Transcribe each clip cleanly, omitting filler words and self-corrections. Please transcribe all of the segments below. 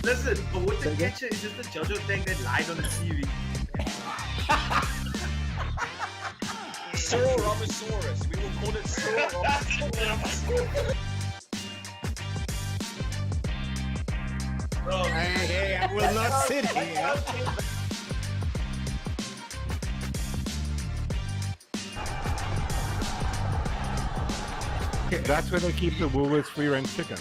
Listen, but what the picture is just the JoJo thing that lies on the TV. Sororomosaurus. We will call it Sororomosaurus. Bro, Hey, I will not sit here. That's where they keep the Woolworths free range chickens.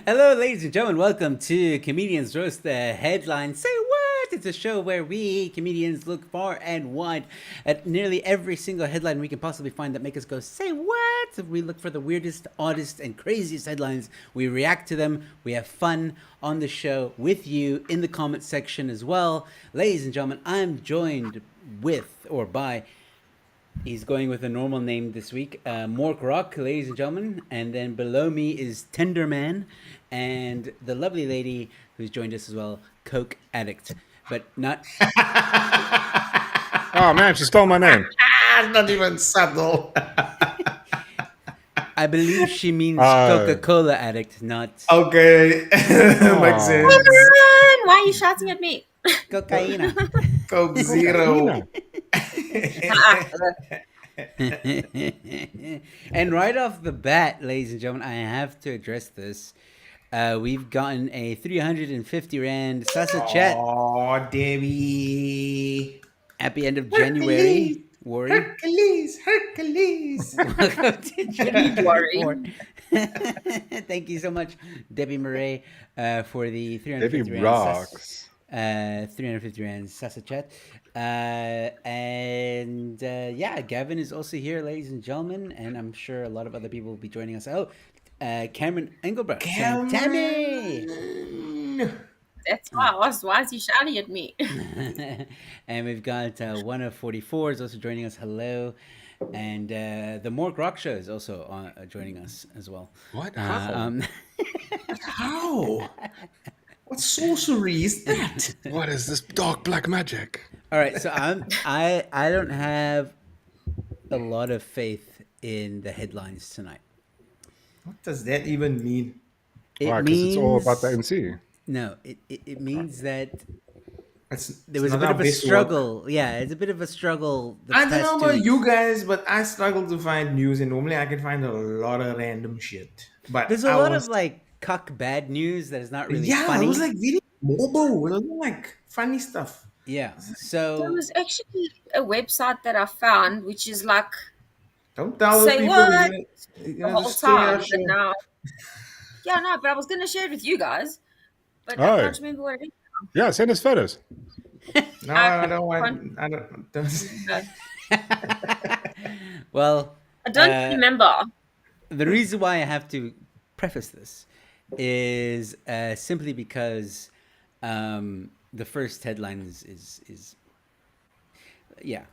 Hello, ladies and gentlemen. Welcome to Comedians Roast the Headline. Say what? It's a show where we comedians look far and wide at nearly every single headline we can possibly find that make us go, say what? We look for the weirdest, oddest, and craziest headlines. We react to them. We have fun on the show with you in the comment section as well. Ladies and gentlemen, I'm joined with or by... He's going with a normal name this week, Mork Rock, ladies and gentlemen. And then below me is Tenderman, and the lovely lady who's joined us as well, Coke Addict. But not... Oh man, she stole my name. it's not even subtle. I believe she means Coca-Cola Addict, not Okay, makes sense. Why are you shouting at me? Cocaina. Coke Zero. And right off the bat, ladies and gentlemen, I have to address this. We've gotten a 350 Rand Sasa Chat. Oh, Debbie. Happy end of January. Worry. Hercules. Welcome to January. Worry. Thank you so much, Debbie Murray, for the 350 Debbie Rand rocks. 350 Rand Sasa Chat. Yeah, Gavin is also here, ladies and gentlemen, and I'm sure a lot of other people will be joining us. Oh, Cameron Engelbrecht. saying, Tammy! That's why I asked, why is he shouting at me? And we've got 1044 is also joining us. Hello. And the Mork Rock Show is also joining us as well. What? How? How? What sorcery is that? What is this dark black magic? All right, so I don't have a lot of faith in the headlines tonight. What does that even mean? Why? Because it's all about the MC. No, it means that It's there was a not bit our of a best work. struggle. Yeah, it's a bit of a struggle. the I don't past know 2 about weeks. you guys, but I struggle to find news, and normally I can find a lot of random shit. But There's a lot of like cuck bad news that is not really funny. it was like very mobile. It was like funny stuff. Yeah, There so was actually a website that I found, which is like Don't tell the Say people. what? You the know, whole just stay our time. show. But now, yeah, no, but I was going to share it with you guys. But Oh. I can't remember what it is. Yeah, send us photos. No, I don't want. I don't. well, I don't remember. the reason why I have to preface this is simply because the first headline is yeah.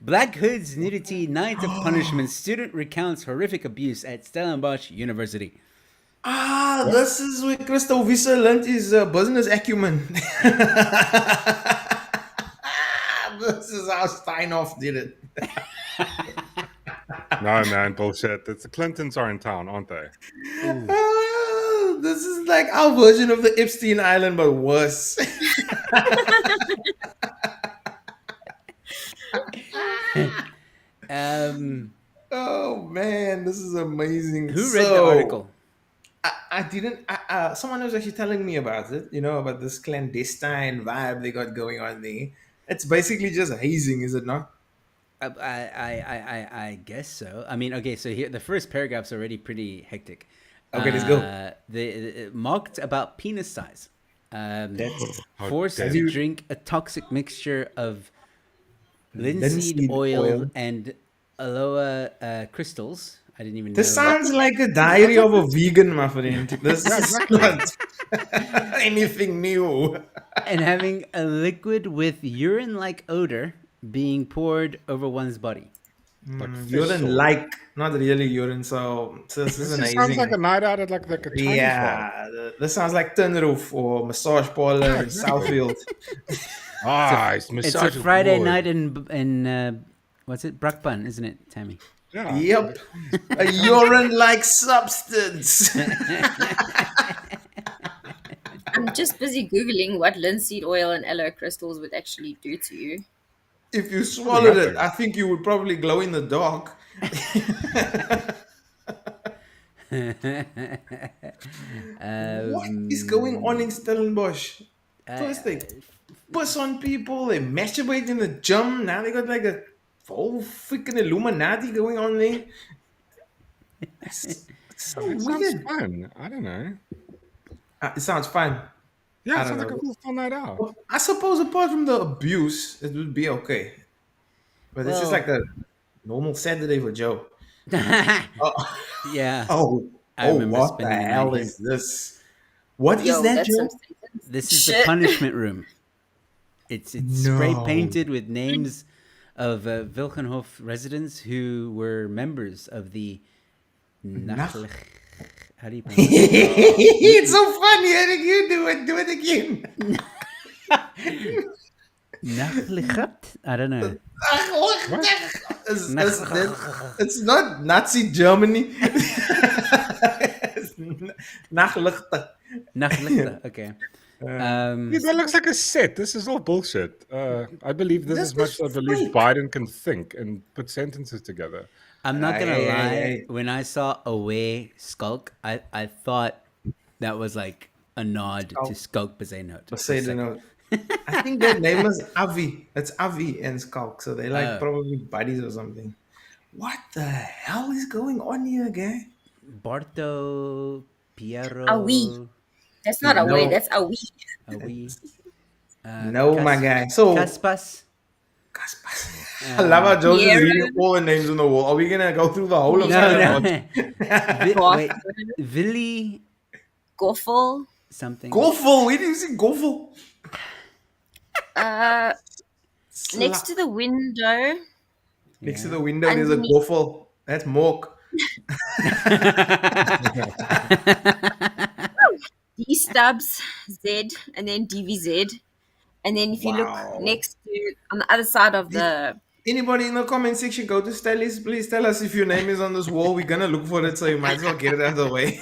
Black Hood's nudity, night of punishment. Student recounts horrific abuse at Stellenbosch University. This is where Crystal Visa learned his business acumen. This is how Steinhoff did it. No, man, bullshit. The Clintons are in town, aren't they? This is like our version of the Epstein Island, but worse. Oh man, this is amazing. Who read the article? I didn't. Someone was actually telling me about it. You know, about this clandestine vibe they got going on there. It's basically just hazing, is it not? I guess so. I mean, okay, so here the first paragraph's already pretty hectic. Okay, let's go. They mocked about penis size. That's Forced dare to you. drink a toxic mixture of linseed Linseed oil oil. and aloe crystals. I didn't even This know. sounds like a diary of a vegan, my friend. This is not anything new. And having a liquid with urine-like odor being poured over one's body. Urine like, not really urine. So this This is just sounds like a amazing. night out at like a Chinese bar. Yeah, this sounds like Tin Roof or massage parlor in Southfield. It's It's a massage Friday board. night in what's it? Brakpan, isn't it, Tammy? Yeah. Yep, a urine-like substance. I'm just busy googling what linseed oil and aloe crystals would actually do to you. If you swallowed it, Nothing. I think you would probably glow in the dark. What is going on in Stellenbosch? First they piss on people, they masturbate in the gym. Now they got like a whole freaking Illuminati going on there. It's so It sounds weird. fun. I don't know. It sounds fun. Yeah, I it don't sounds like a know. cool fun night out. I suppose apart from the abuse, it would be okay. But this is Well- like a normal Saturday for Joe. Yeah. Oh, I remember what the spending the hell night is this? What is Yo, that, that's some Joe? This is the shit. punishment room. It's spray No. painted with names of Wilgenhof residents who were members of the Nachlich. How do you pronounce it? It's so funny hearing you do it. Do it again. Nachlichat? I don't know. It's not Nazi Germany. It's Nachlichte. Nachlichte. Okay. Dude, that looks like a set. This is all bullshit. I believe this This is much is as I believe fake. Biden can think and put sentences together. I'm not gonna Hey, lie. hey. When I saw Away Skulk, I thought that was like a nod to Skulk Bezuidenhout. Poseidon. I think their name is Avi. It's Avi and Skulk. So they're like Oh. probably buddies or something. What the hell is going on here, guy? Barto, Piero. Awi. That's not a way, No. that's a we. Awi. No, my guy. So, Caspas. I love how Joe's just Pierre. reading all the names on the wall. Are we going to go through the whole of No, no. Stellenbosch? Wait, Willy Goffel. something. Goffel. Where do you see Goffel? Next to the window. Next to the window, there's a Underneath. Goffel. That's Mork. D stubs, Z, and then DVZ. And then if you Wow. look next to, on the other side of the, Anybody in the comment section, go to Stellis. Please tell us if your name is on this wall. We're going to look for it, so you might as well get it out of the way.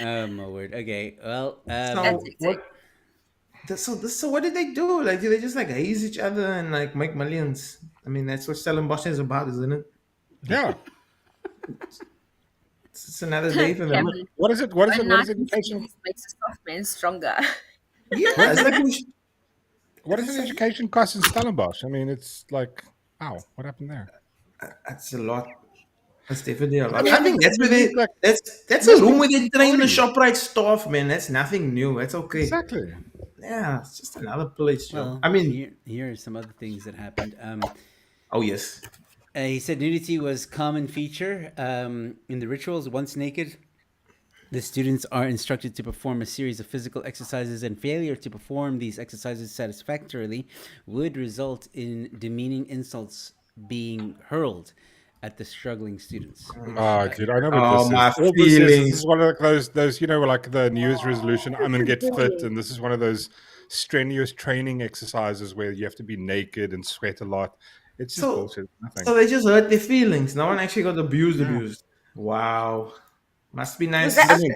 Oh my word. Okay. Well, So, That's it. so what did they do? Like, do they just like haze each other and like make millions? I mean, that's what Stellenbosch is about, isn't it? Yeah. It's another day for them. Cameron, What is it? What is it? one What is night in education? cities makes a soft man stronger. Yeah, it's like we should- What is an education cost in Stellenbosch? I mean, it's like, wow, what happened there? that's a lot. That's definitely a lot. I think that's where they. Like- That's a room where they train the Shoprite staff, man. That's nothing new. That's okay. Exactly. Yeah, it's just another place, Joe. well, I mean, here are some other things that happened. oh yes. He said nudity was common feature in the rituals. Once naked, the students are instructed to perform a series of physical exercises, and failure to perform these exercises satisfactorily would result in demeaning insults being hurled at the struggling students. Oh, dude, I know what Oh, this my is. All this is, feelings. this is one of those, you know, like the New Year's resolution, I'm going to get fit. And this is one of those strenuous training exercises where you have to be naked and sweat a lot. It's just So- bullshit. Nothing. So they just hurt their feelings. No one actually got abused. Wow. Must be nice. Was that- I mean,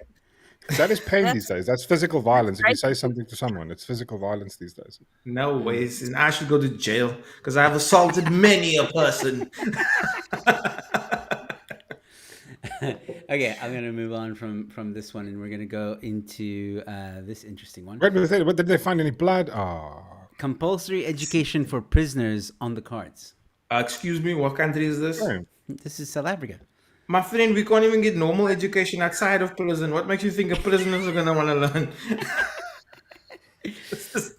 that is pain these days. That's physical violence. If you say something to someone, it's physical violence these days. No ways. And I should go to jail because I have assaulted many a person. Okay, I'm gonna move on from this one, and we're gonna go into this interesting one. Wait, but did they find any blood? Oh, Compulsory education for prisoners on the cards. Excuse me, what country is this? no. This is South Africa. My friend, we can't even get normal education outside of prison. What makes you think the prisoners are going to want to learn?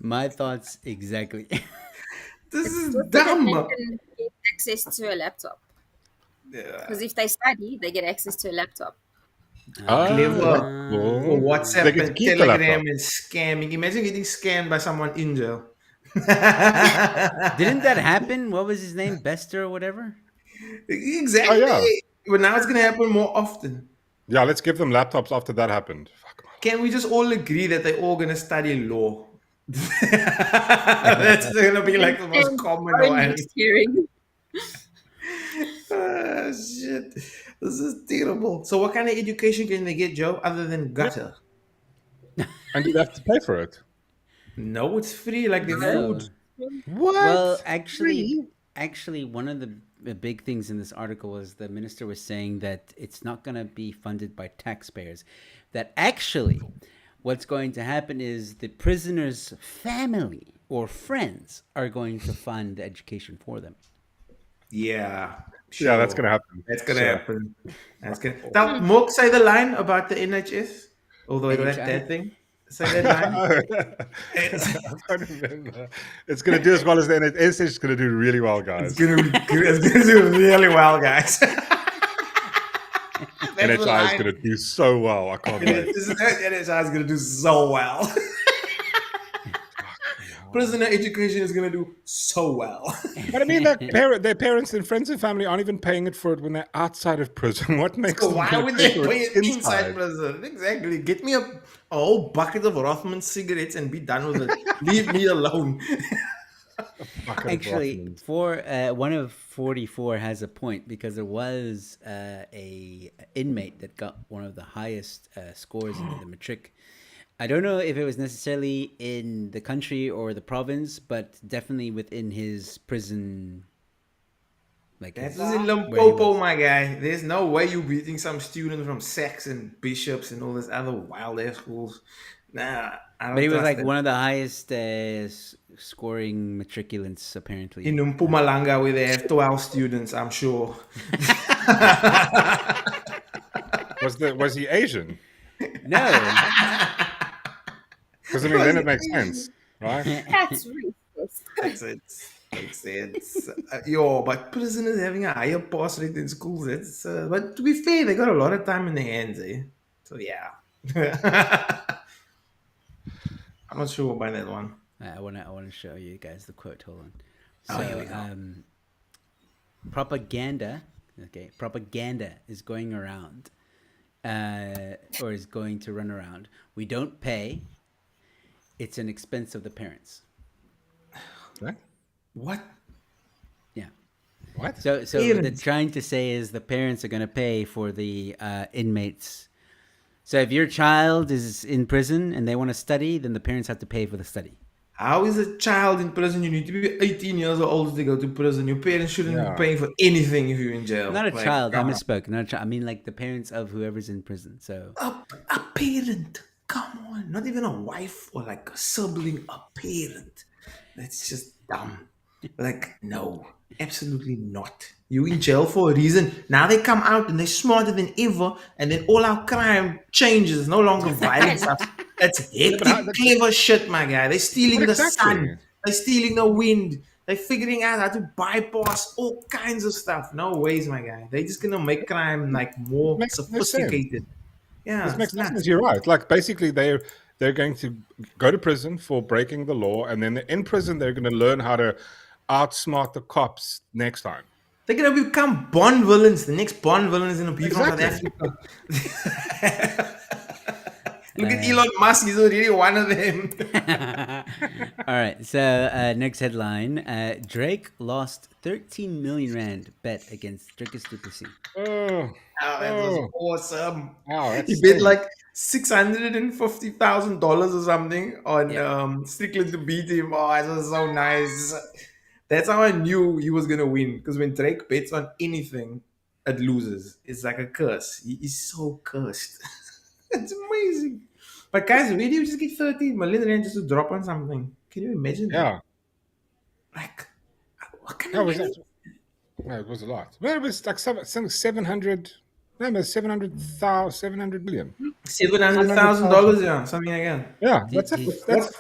My thoughts exactly. This is So that dumb. they can get access to a laptop. Because if they study, they get access to a laptop. Clever. Cool. Or WhatsApp They get to and keep the Telegram laptop. and scamming. Imagine getting scammed by someone in jail. Didn't that happen? What was his name? Bester or whatever? Exactly. Oh, yeah. But now it's gonna happen more often. Yeah, let's give them laptops after that happened. Fuck. Can we just all agree that they're all gonna study law? That's gonna be like the most And common our one. next hearing. Ah, shit. This is terrible. So what kind of education can they get, Joe, other than gutter? And you have to pay for it. No, it's free like the No. food. What? Well, actually, one of the big things in this article was the minister was saying that it's not going to be funded by taxpayers. That actually, what's going to happen is the prisoner's family or friends are going to fund the education for them. Yeah. Yeah, that's gonna happen. That's gonna Sure. happen. That's gonna. Now, Mook, say the line about the NHS. Although that thing. Say that line. I don't remember. It's gonna do as well as the NHS is gonna do really well, guys. It's gonna do really well, guys. NHI is gonna do so well. I can't wait. NHI is gonna do so well. Prisoner education is gonna do so well. But I mean, their parents and friends and family aren't even paying it for it when they're outside of prison. What makes So them why gonna would pay they for pay it it inside prison? Exactly. Get me a whole bucket of Rothman cigarettes and be done with it. Leave me alone. Actually, for one of 44 has a point because there was a inmate that got one of the highest scores in the matric. I don't know if it was necessarily in the country or the province, but definitely within his prison. Like That his- was in where he Limpopo, was. my guy. There's no way you beating some student from Sex and Bishops and all this other wild ass schools. Nah, I don't But he was trust like it. one of the highest scoring matriculants, apparently. In Mpumalanga where they have 12 students, I'm sure. Was he Asian? No. Because I mean, then it makes sense, right? That's racist. Makes sense. Yo, but prisoners having a higher pass rate in schools, it's, but to be fair, they got a lot of time in their hands, eh? So yeah. I'm not sure about that one. I want to show you guys the quote. Hold on. Oh, here we go. Propaganda. Okay, propaganda is going around, or is going to run around. We don't pay. It's an expense of the parents. Right? What? Yeah. What? So what they're Parents. trying to say is the parents are going to pay for the inmates. So if your child is in prison and they want to study, then the parents have to pay for the study. How is a child in prison? You need to be 18 years old to go to prison. Your parents shouldn't Yeah. be paying for anything if you're in jail. Not a Like, child. I come on. misspoke. Not a child. I mean, like the parents of whoever's in prison. So A parent. Come on. Not even a wife or like a sibling. A parent. That's just dumb. Like, no. Absolutely not. You in jail for a reason. Now they come out and they're smarter than ever, and then all our crime changes. It's no longer violent stuff. It's hectic, clever shit, my guy. They're stealing But the exactly. sun. They're stealing the wind. They're figuring out how to bypass all kinds of stuff. No ways, my guy. They're just gonna make crime like more Makes no sense. sophisticated. Yeah, This it's makes no nuts. sense. You're right. Like basically, they're going to go to prison for breaking the law, and then in prison they're going to learn how to outsmart the cops next time. They're gonna become Bond villains. The next Bond villain is gonna be from South Exactly. Africa. Look at Elon Musk. He's already one of them. all right. So next headline: Drake lost 13 million rand bet against Dricus Du Plessis. Oh, Oh, that was Oh. awesome. wow, that's He bet sick. like $650,000 or something on Strickland to beat him. Oh, it was so nice. That's how I knew he was gonna win. Because when Drake bets on anything, it loses. It's like a curse. He is so cursed. It's amazing. But guys, where do you just get 13 million rand just to drop on something? Can you imagine? that? Yeah, Like, what kind that of was money? no, it was a lot. Well, it was like something 700. No, it was 700 million. $700,000, yeah, something like that. Yeah, Did- that's a did- that's a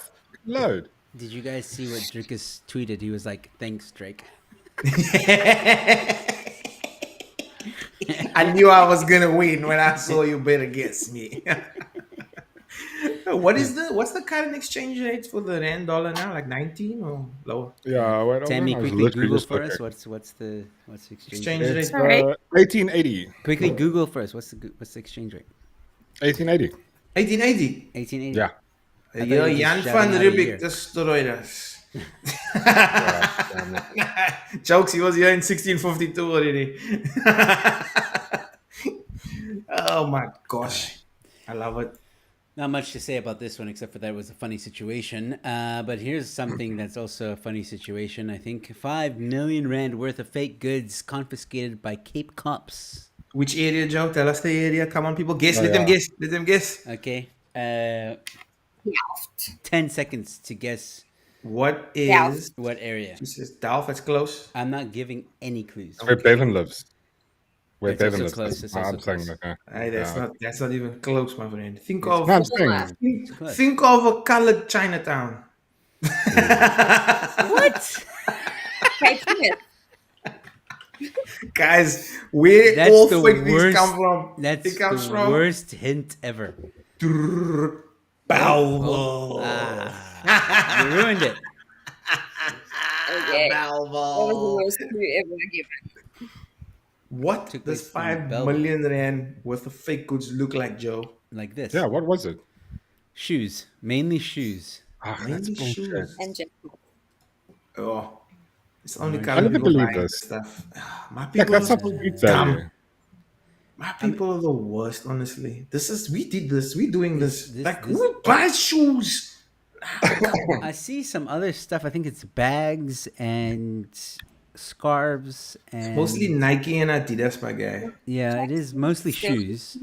load. Did you guys see what Dricus tweeted? He was like, "Thanks, Drake." I knew I was gonna win when I saw you bet against me. What's the current exchange rate for the rand dollar now? Like 19 or lower? Yeah, wait, hold on, Tammy, I was quickly literally Google just for us. looking. What's the exchange Exchange rate? rate. It's Sorry? 1880. Quickly Google first. What's the exchange rate? 1880. 1880. 1880. Yeah. I thought Yeah, you were just Jan shouting van out a Riebeeck year. destroyed us. Yeah, damn it. Jokes, he was here in 1652 already. Oh my gosh. I love it. Not much to say about this one except for that it was a funny situation. But here's something that's also a funny situation. I think 5 million rand worth of fake goods confiscated by Cape cops. Which area, Joe? Tell us the area. Come on, people. Guess. Oh, Let them yeah. guess. Let them guess. Okay. Delft. 10 seconds to guess What Delft. is... what area. She says Delft. That's close. I'm not giving any clues. Where Bevan lives. Where It's Bevan also lives. close, it's I'm also saying close. that. Hey, that's not even close, my friend. Think No, of I'm saying. close. think of a colored Chinatown. What? Cape Smith. Guys, where That's all the fake things worst. come from? That's It comes the from worst hint ever. Balvo. You ruined it. Okay. That was the Balvo. worst clue ever given. What Took does place in 5 Belgium. million rand worth of fake goods look like, Joe? Like this. Yeah, what was it? Shoes. Mainly shoes. Ah, that's Mainly bullshit. shoes. And jackpot. Oh, it's only I colored never people believe buying this. stuff. My Like, people that's are not street dumb. value. My people are the worst, honestly. We did this. We're doing this. This- Who buys shoes? I see some other stuff. I think it's bags and scarves and Mostly Nike and Adidas, my guy. yeah, it is mostly Still- shoes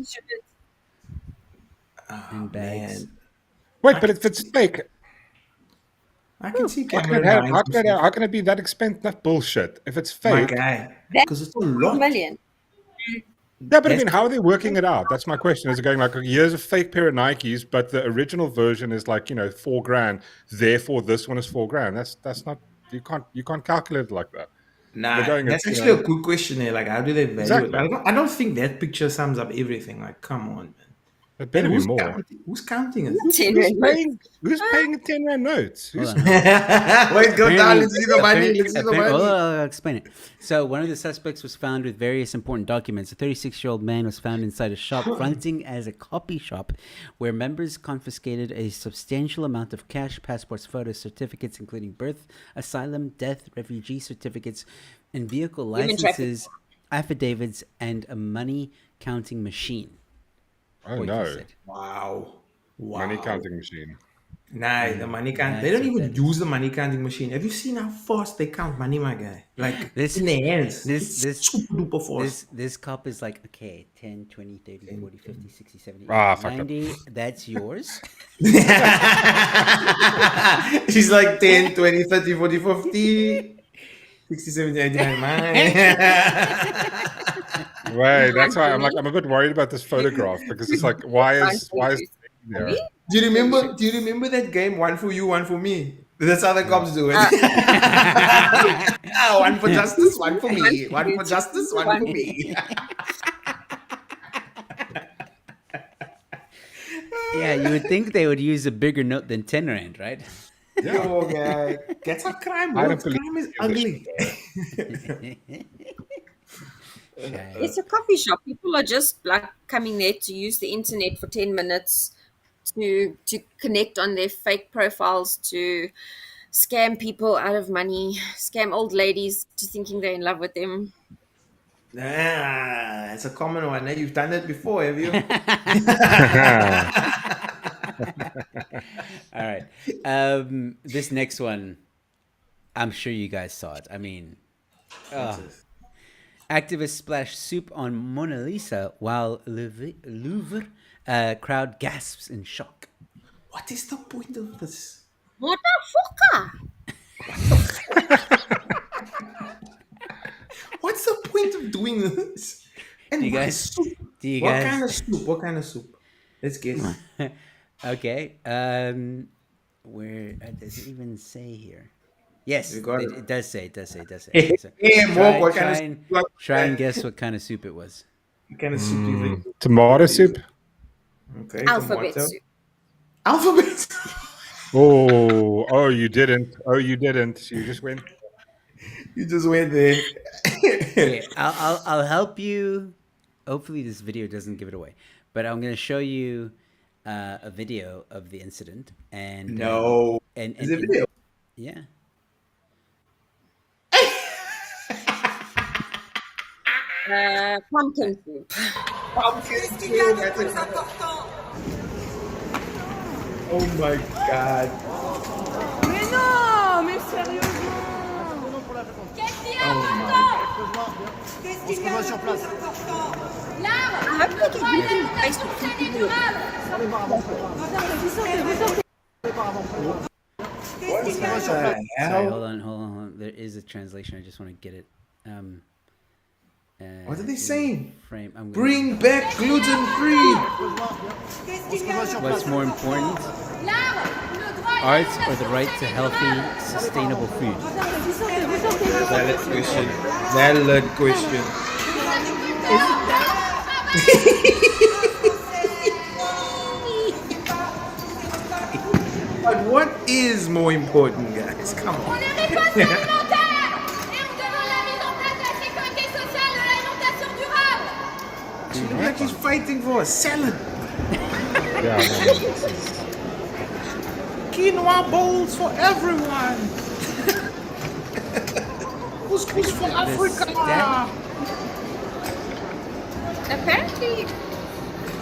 and bags. Man, Wait, but if it's fake, I can see how can, Cameron it have, buying how, some can it, stuff. how can it be that expensive? That's bullshit. If it's My fake, guy. That's Because it's a 1 lot. million. yeah, but I Yes. mean, how are they working it out? That's my question. Is it going like, here's a fake pair of Nikes, but the original version is like, $4,000. Therefore, this one is $4,000. That's not. You can't calculate it like that. Nah, They're going, that's you actually know- a good question there. Like, how do they value Exactly. it? I don't think that picture sums up everything. Like, come on, man. It better And be more. Who's counting it? 10 Who's rand. paying? Who's paying 10 rand notes? Who's, Hold on. Wait, go down. Let's see the money. Let's see the money. I'll explain it. So, one of the suspects was found with various important documents. A 36-year-old man was found inside a shop fronting as a copy shop, where members confiscated a substantial amount of cash, passports, photos, certificates, including birth, asylum, death, refugee certificates, and vehicle Human licenses, affidavits, and a money counting machine. oh Boyke no, said. Wow. money counting machine. Nah, the money count. They That's don't what even that use the money counting machine. Have you seen how fast they count money, my guy? Like This- in their hands. this- It's super duper fast. This cop is like, okay, 10, 20, 30, 40, 50, 60, 70, Ah, 80, fuck it. 90. That's yours. She's like 10, 20, 30, 40, 50, 60, 70, 89, mine. Wait, that's why I'm a bit worried about this photograph because it's like, why is there? Do you remember that game, one for you, one for me? That's how the cops do it. One for justice, one for me. One for justice, one for me. Yeah, you would think they would use a bigger note than 10 rand, right? Yo, guy. That's how crime I don't works. believe Crime is you. ugly. It's a coffee shop. People are just like coming there to use the internet for 10 minutes to connect on their fake profiles, to scam people out of money, scam old ladies to thinking they're in love with them. Ah, it's a common one. Eh? You've done it before, have you? All right. This next one, I'm sure you guys saw it. I mean, activists splash soup on Mona Lisa while Louvre crowd gasps in shock. What is the point of this? Motherfucker! What's the point of doing this? And Do you what guys- soup? do you What guys- kind of soup? What kind of soup? Let's guess. Okay. Where does it even say here? Yes, You got it. it does say. It does say. Hey, Mo, what kind of try, soup? What try and guess what kind of soup it was. kind of soup do you think? Tomato soup? Okay, Alphabet tomato. soup. Alphabet. Oh, you didn't. Oh, you didn't. You just went. You just went there. Okay, I'll help you. Hopefully, this video doesn't give it away, but I'm going to show you a video of the incident. And No. and Is it video? yeah. Pumpkin soup. Pumpkin soup. Oh my god. Mais non, mais sérieusement. Qu'est-ce qu'il y Oh a my. maintenant Qu'est-ce qu'il y a sur place? L'arbre, I hope they le droit can à do l'alimentation Facebook saine et video. durable. Qu'est-ce qu'il y a sur What place? the Sorry, hell? hold on. There is a translation. I just want to get it. What are they saying? Frame. I'm gonna- Bring back gluten free. Qu'est-ce qu'il y a sur place? What's more important, L'arbre, le droit à arts or the l'alimentation right to saine et healthy, durable. sustainable food? Valid question. Valid question. But what is more important, guys? Come On on. est responsable alimentaire et on demande la mise en place de la sécurité sociale de l'alimentation durable. You look like he's fighting for a salad. Yeah. Man, this is- Quinoa bowls for everyone. Couscous for Africa. Apparently,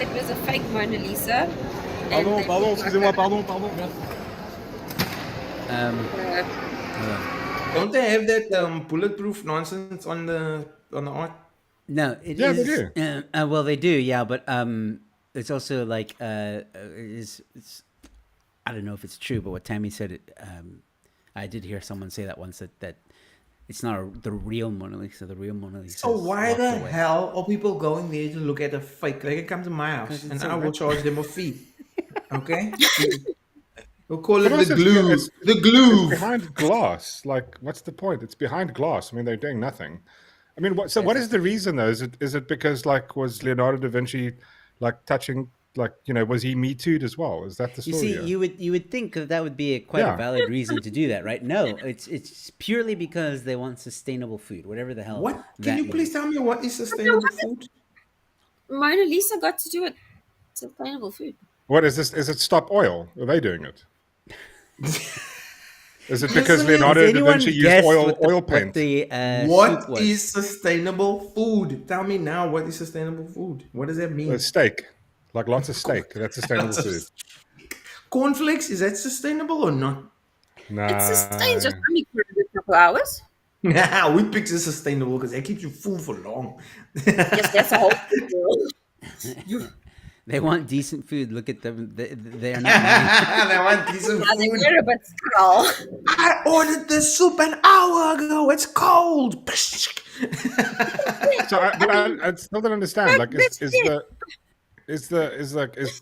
it was a fake Mona Lisa. and Pardon, they pardon, put excusez-moi, like pardon. Don't they have that bulletproof nonsense on the art? No, it Yeah, they is. do. Well, they do, yeah, but it's also like it's. I don't know if it's true, but what Tammy said, I did hear someone say that once that it's not the real Mona Lisa. The real Mona Lisa. So is why locked the away. hell are people going there to look at a fake? They can come to my house 'Cause it's and a I will rep- charge them a fee. Okay? We'll call it But the also, glue. it's- The glue. behind glass. Like, what's the point? It's behind glass. I mean, they're doing nothing. I mean, what is the reason though? Is it because like was Leonardo da Vinci like touching like was he Me Too'd as well? Is that the You story? see, here? you would think that would be quite Yeah. a valid reason to do that, right? No, it's purely because they want sustainable food, whatever the hell. What? that Can you means. please tell me what is sustainable food? Mona Lisa got to do it. Sustainable food. What is this? Is it Stop Oil? Are they doing it? Is it because Listen, Leonardo Does da anyone Vinci used guess oil what paint? the soup What was? is sustainable food? Tell me now, what is sustainable food? What does that mean? Steak, like lots of steak. That's sustainable food. Cornflakes, is that sustainable or not? Nah. It sustains your stomach for a good couple hours. Nah, Weet-Bix is sustainable because that keeps you full for long. Yes, that's a whole thing. They want decent food. Look at them. They are not. They want decent Now they food. wear a bit skull. I ordered this soup an hour ago. It's cold. So, I still don't understand. Like, does the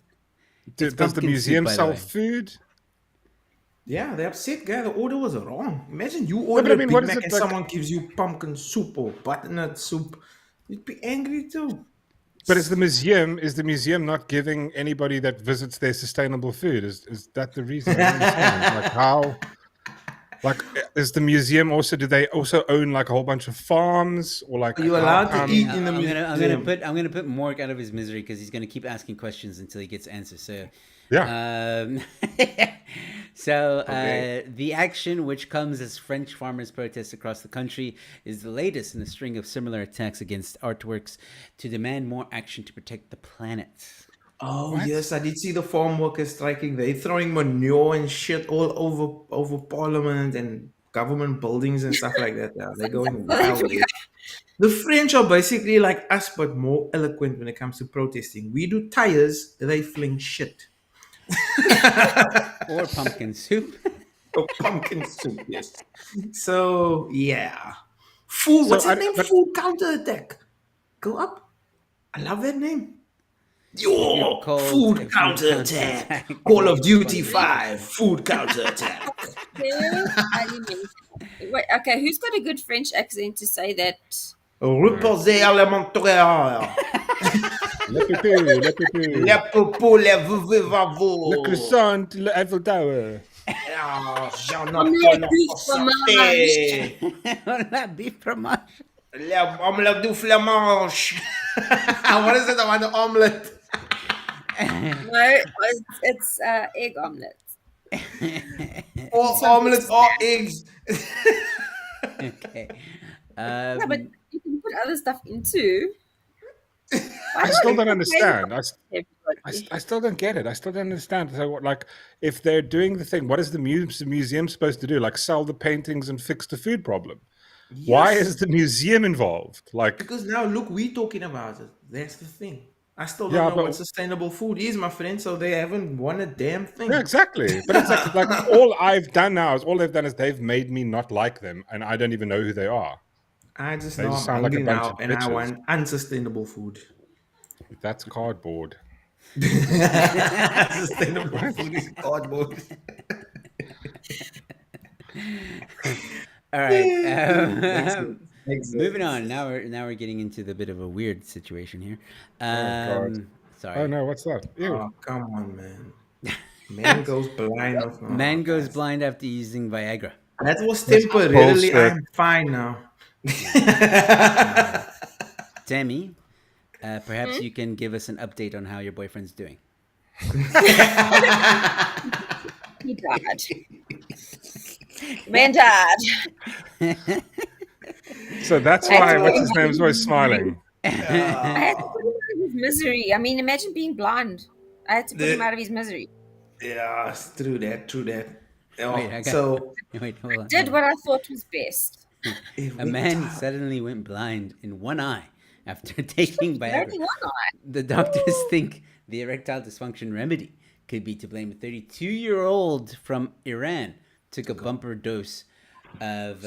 pumpkin museum soup, by the sell way. food? Yeah, they're upset, guy. The order was wrong. Imagine you but order I a mean, Big what is Mac it and like- someone gives you pumpkin soup or butternut soup. You'd be angry too. But is the museum not giving anybody that visits their sustainable food? Is that the reason? I don't understand. Like how? Like, is the museum also? Do they also own like a whole bunch of farms or like? Are you how allowed to come- eat in the I'm museum? gonna put Morg out of his misery because he's gonna keep asking questions until he gets answers. So Yeah. Okay. The action, which comes as French farmers protest across the country, is the latest in a string of similar attacks against artworks to demand more action to protect the planet. Oh yes, I did see the farm workers striking. They're throwing manure and shit all over Parliament and government buildings and stuff like that. Yeah, they're going wild. with it. The French are basically like us, but more eloquent when it comes to protesting. We do tires, they fling shit. Or pumpkin soup. Oh, pumpkin soup, yes. So yeah, food. So What's I- that name? but- Food counterattack. Go up. I love that name. Yo, You're called a food food counterattack. counterattack. Call of Duty 5. Food counterattack. Wait, okay, who's got a good French accent to say that? Reposer alimentaire. Le pépé, le pépé. Le popo, le vuvivavo. Le croissant, le Eiffel Tower. Ah, j'en Omelette entends du santé. La beef fromage. Le omelette du flamanche. What is it about the omelette? No, it's egg omelette. All omelettes, all eggs. Okay. Yeah, but you can put other stuff in too. I still don't understand. I Everybody. still don't get it. I still don't understand. So, what, like, if they're doing the thing, what is the museum supposed to do? Like, sell the paintings and fix the food problem? Why Yes. is the museum involved? Like, Because now look, we talking about it. That's the thing. I still don't Yeah, know but- what sustainable food is, my friend. So they haven't won a damn thing. yeah, exactly. But it's like all I've done now is all they've done is they've made me not like them, and I don't even know who they are. I just They know just I'm sound like a hungry bunch now, of and I bitches. want unsustainable food. That's cardboard. Sustainable food is cardboard. All right. Makes Moving sense. on. Now we're getting into the bit of a weird situation here. God. Sorry. Oh no, what's that? Ew. Oh, come on, man. Man goes blind. Man goes blind after using Viagra. That was temporarily. bullshit. I'm fine now. Tammy, perhaps you can give us an update on how your boyfriend's doing. He died. Man died. So that's I why don't what's his know. name's always smiling. I had to put him out of his misery. I mean, imagine being blind. I had to put him out of his misery. Yeah, it's true that. Oh, Wait, I got- so Wait, hold on. Did what I thought was best. A man suddenly went blind in one eye after taking Viagra. Only one eye. The doctors think the erectile dysfunction remedy could be to blame. A 32-year-old from Iran took a bumper dose of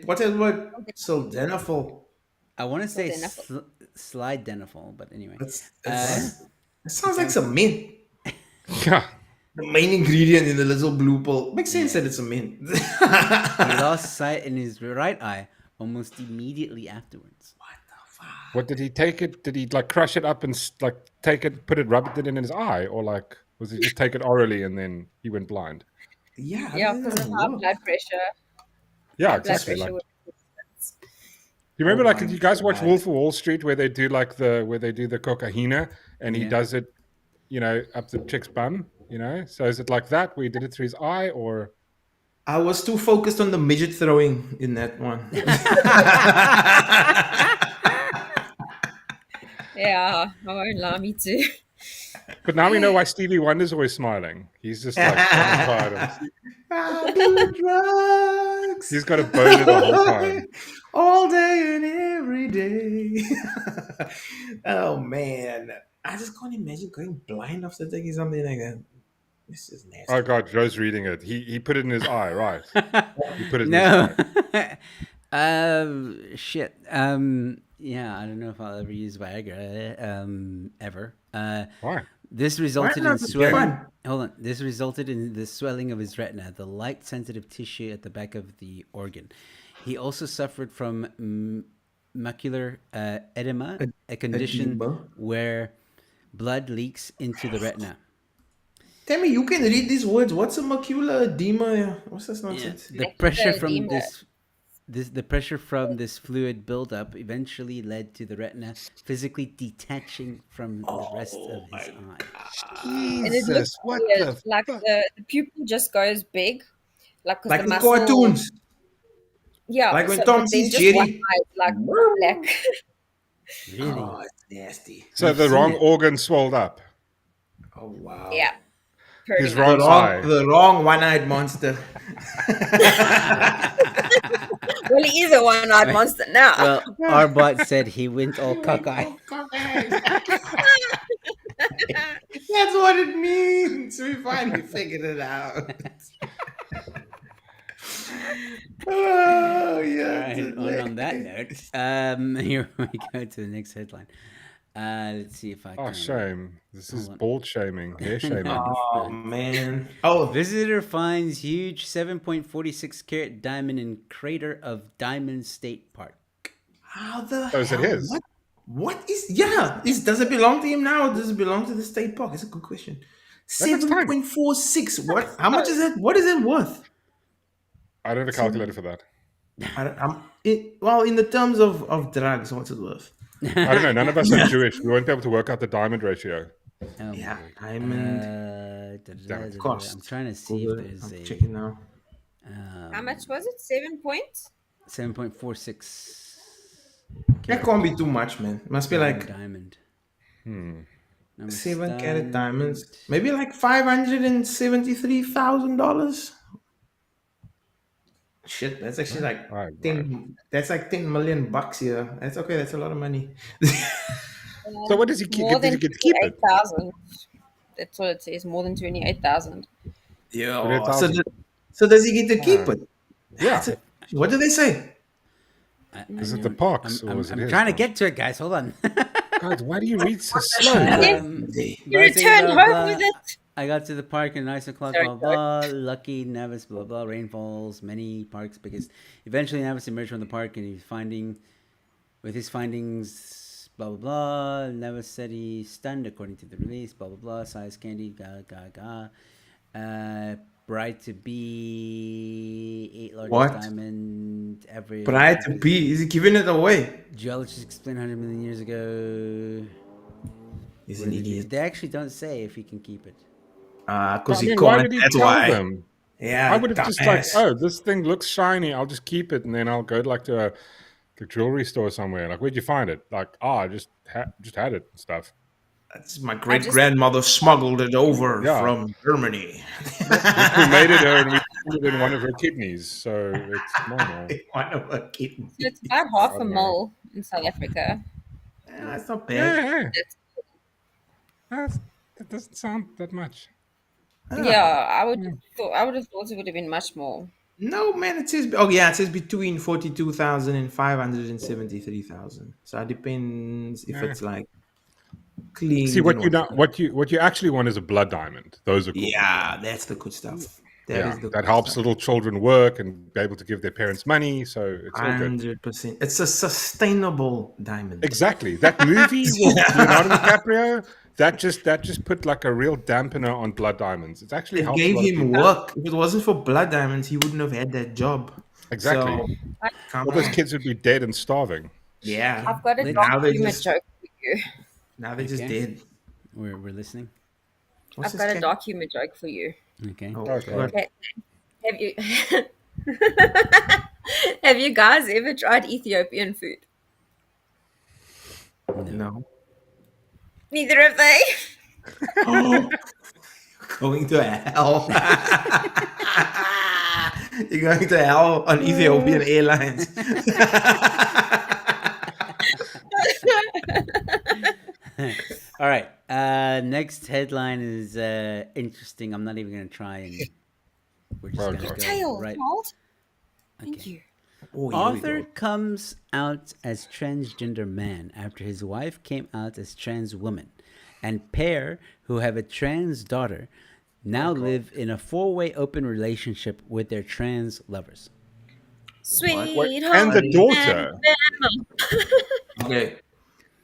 what is what? Sildenafil. I want to say Sildenafil. slidenafil, but anyway. It sounds like some mint. Yeah. The main ingredient in the little blue pill. Makes sense that it's a mint. He lost sight in his right eye almost immediately afterwards. What did he take it? Did he like crush it up and like take it, put it, rub it in his eye, or like was he just take it orally and then he went blind? Yeah, Yeah, that because of doesn't high work. blood pressure. Yeah, High blood exactly. pressure Like, would- you remember, Oh like, my did you guys watch God. Wolf of Wall Street where they do like the cocaine and he Yeah. does it, up the chick's bum, So is it like that where he did it through his eye, or I was too focused on the midget throwing in that one. Yeah, I won't lie, me too. But now we know why Stevie Wonder's always smiling. He's just like satisfied. I do drugs He's got a boner the whole time. all day and every day. Oh man, I just can't imagine going blind after taking something like that. This is nasty. Oh God, Joe's reading it. He put it in his eye, right? He put it in No. his eye. Shit. Yeah, I don't know if I'll ever use Viagra. Ever. Why? This resulted not? in It's swelling. fun. Hold on. This resulted in the swelling of his retina, the light-sensitive tissue at the back of the organ. He also suffered from macular edema, a condition edema? where blood leaks into the retina. Tell me, you can read these words. What's a macular edema? What's this nonsense? The pressure from edema. the pressure from this fluid buildup eventually led to the retina physically detaching from the rest of his eye. And it Jesus, looks what weird. the Like the pupil just goes big. Like, 'cause Like the in muscle, cartoons. Yeah. Like when so- Tom but then sees just Jerry. one eye, like black. Really? Oh, it's nasty. So the seen wrong it. organ swelled up. Oh wow. Yeah. His Pretty much. wrong eye. The wrong one-eyed monster. Well, he is a one-eyed monster now. Well, our bot said he went all cockeyed. That's what it means. We finally figured it out. Oh yeah. And on that note, here we go to the next headline. Let's see if I can. Oh, shame. This is Hold on. bald shaming, hair shaming. Oh man. Oh, Visitor finds huge 7.46 carat diamond in crater of Diamond State Park. How the So is it hell? his? What is? Yeah, does it belong to him now, or does it belong to the state park? It's a good question. That looks tiny. 7.46. What? How much is it? What is it worth? I don't have a calculator for that. Well, in the terms of drugs, what's it worth? I don't know. None of us are Jewish. We won't be able to work out the diamond ratio. Yeah, diamond. Damn it. Cost. I'm trying to see if there's I'm a checking now. How much was it? 7 points? 7.46. That can't be too much, man. It must be like diamond. 7-carat diamonds. Maybe like $573,000. Shit, that's actually like Right, 10. That's like 10 million bucks here. That's okay. That's a lot of money. So what does he keep? More Does than he get to keep it? 28,000. That's what it says. More than 28,000. Yeah. 28,000. So does he get to keep it? Yeah. What do they say? Is it the parks or is it I'm his? trying to get to it, guys. Hold on. God, why do you read so slow? You returned home with it. I got to the park at 9 o'clock, Sorry, blah, blah, lucky, Navis, blah, blah, rainfalls, many parks, because eventually Navis emerged from the park and with his findings, blah, blah, blah, Navis said he's stunned according to the release, blah, blah, blah, size candy, bright to be, 8 largest What? diamond, average. Bright to be. Is he giving it away? Geologists explained 100 million years ago. He's an idiot. They actually don't say if he can keep it. Because he Why can't. would he That's tell why. them? Yeah. I would have just like, dumbass. oh, this thing looks shiny. I'll just keep it, and then I'll go like to a jewelry store somewhere. Like, where'd you find it? Like, I just had it and stuff. That's my great grandmother smuggled it over Yeah. from Germany. We cremated her and we put it in one of her kidneys, so it's normal. One of her kittens. So it's about half a mil in South Africa. Yeah, that's not bad. Yeah. That doesn't sound that much. Yeah, I would have thought it would have been much more. No, man, it says. Oh, yeah, it says between 42,000 and 573,000. So it depends if it's like clean. See what you actually want is a blood diamond. Those are cool. Yeah, that's the good stuff. That helps little children work and be able to give their parents money. So it's all good. 100%. It's a sustainable diamond. Exactly. That movie with Leonardo DiCaprio, that just put like a real dampener on blood diamonds. It's actually It helped gave a lot of him people. work. If it wasn't for blood diamonds, he wouldn't have had that job. Exactly. So, come All those on. kids would be dead and starving. Yeah. I've got a Now they document just- joke for you. Now they're just Okay. dead. We're listening. What's I've this got a cat? document joke for you. Okay. Oh, Okay. God. Have you have you guys ever tried Ethiopian food? No. Neither have they. Going to hell. You're going to hell on Ethiopian Airlines. All right. Next headline is interesting. I'm not even going to try and. We're just Oh, going to God. go Tail, right. Hold. Thank Okay. you. Oh, here we Author go. comes out as transgender man after his wife came out as trans woman, and pair who have a trans daughter now live in a 4-way open relationship with their trans lovers. Sweet And the home daughter. Alabama. Okay.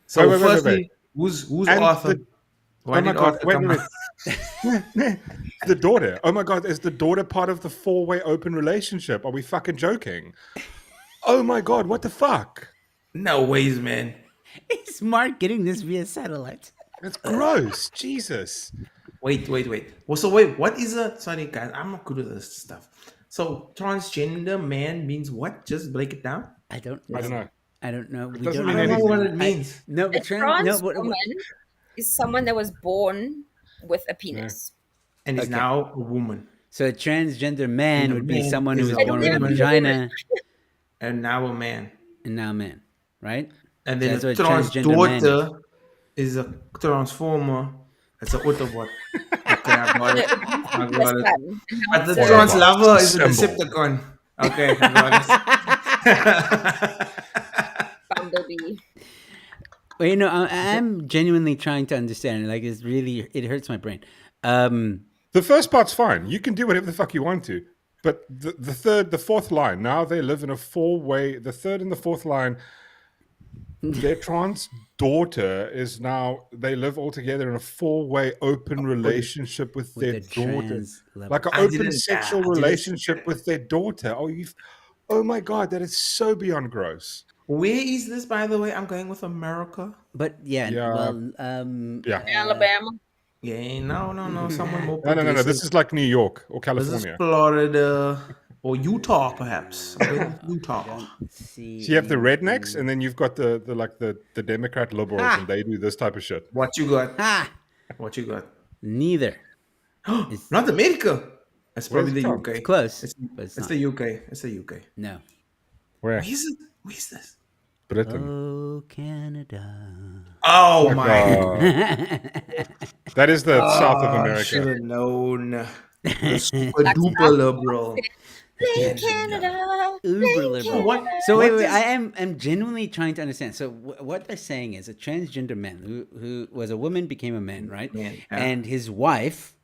So, Wait. firstly, who's And Arthur? Why Oh my did God! Arthur Wait, come wait, out? wait. The daughter. Oh my God! Is the daughter part of the 4-way open relationship? Are we fucking joking? Oh my God! What the fuck? No ways, man. Is Mark getting this via satellite? That's gross. Jesus. Wait. Well, so wait, what is a... Sorry, guys, I'm not good at this stuff. So, transgender man means what? Just break it down. I don't know. I don't know. We doesn't don't mean I know. don't know what anything. it means. No, A but trans what- woman is someone that was born with a penis. And he's Okay. now a woman. So a transgender man And a would be man someone who is was a born with a woman. vagina And now a man. and now a man, right? And then That's a what trans transgender man daughter is a transformer. It's a Autobot. Okay, I got it. I This got it. time. But the Autobot. trans lover is a Symbol. Decepticon. Okay, I got it. Bumblebee. Well, you know, I'm genuinely trying to understand. Like, it hurts my brain. The first part's fine. You can do whatever the fuck you want to. But the fourth line, now they live in a 4-way. The third and the fourth line, their trans daughter is now, they live all together in a 4-way open relationship with their the daughter. trans Like an I open didn't- sexual I didn't- relationship with their daughter. Oh my God, that is so beyond gross. Where is this, by the way? I'm going with America. But yeah, Yeah. well, Yeah. Alabama. Yeah, no. Somewhere more No. progressive. This is like New York or This is California. Florida or Utah, perhaps. I'm going with Utah. see. So you have the rednecks, and then you've got the Democrat liberals, Ah. and they do this type of shit. What you got? Ah, What you got? neither. Not America. It's probably Where's the it from? UK. Close, It's, but it's it's not. the UK. It's the UK. No. Where? Where is it? Where is this? Britain. Oh, Canada. Oh my! That is the South of Should America. have known. The super duper liberal. Blame Canada. Uber liberal. What? So wait, what wait. is- I'm genuinely trying to understand. So what they're saying is a transgender man who was a woman became a man, right? Man, yeah. And his wife,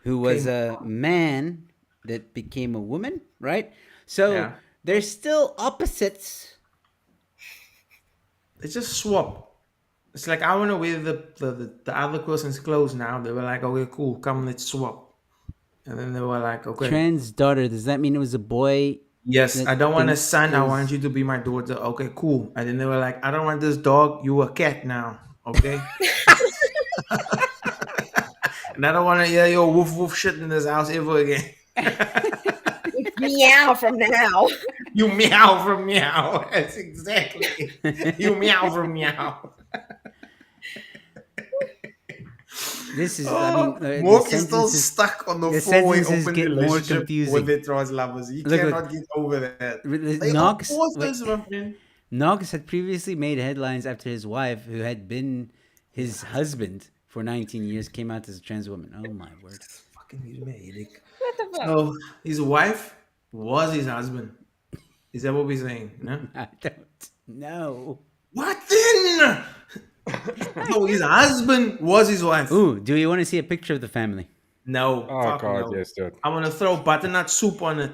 who was Came- a man that became a woman, right? So Yeah. they're still opposites. They just swap. It's like I want to wear the other person's clothes now. They were like, okay, cool, come, let's swap. And then they were like, okay, Trans daughter. Does that mean it was a boy? yes, that I don't want a thinks son. I is- want you to be my daughter. Okay, cool. And then they were like, I don't want this dog. You a cat now. Okay. And I don't want to hear your woof woof shit in this house ever again. Meow from now. You meow from meow. That's exactly. You meow from meow. This is. I mean, the Mork is still sentences- stuck on the the four-way sentences open get more relationship confusing. with their trans lovers. He Look, cannot get over that. They Knox. are forces, my friend. Knox had previously made headlines after his wife, who had been his husband for 19 years, came out as a trans woman. Oh my word! Fucking he's mad. What the fuck? So his wife was his husband. Is that what we're saying? No? I don't know. What then? No, his husband was his wife. Ooh, do you want to see a picture of the family? No. Oh fuck God, no. yes, dude. I'm gonna throw butternut soup on it.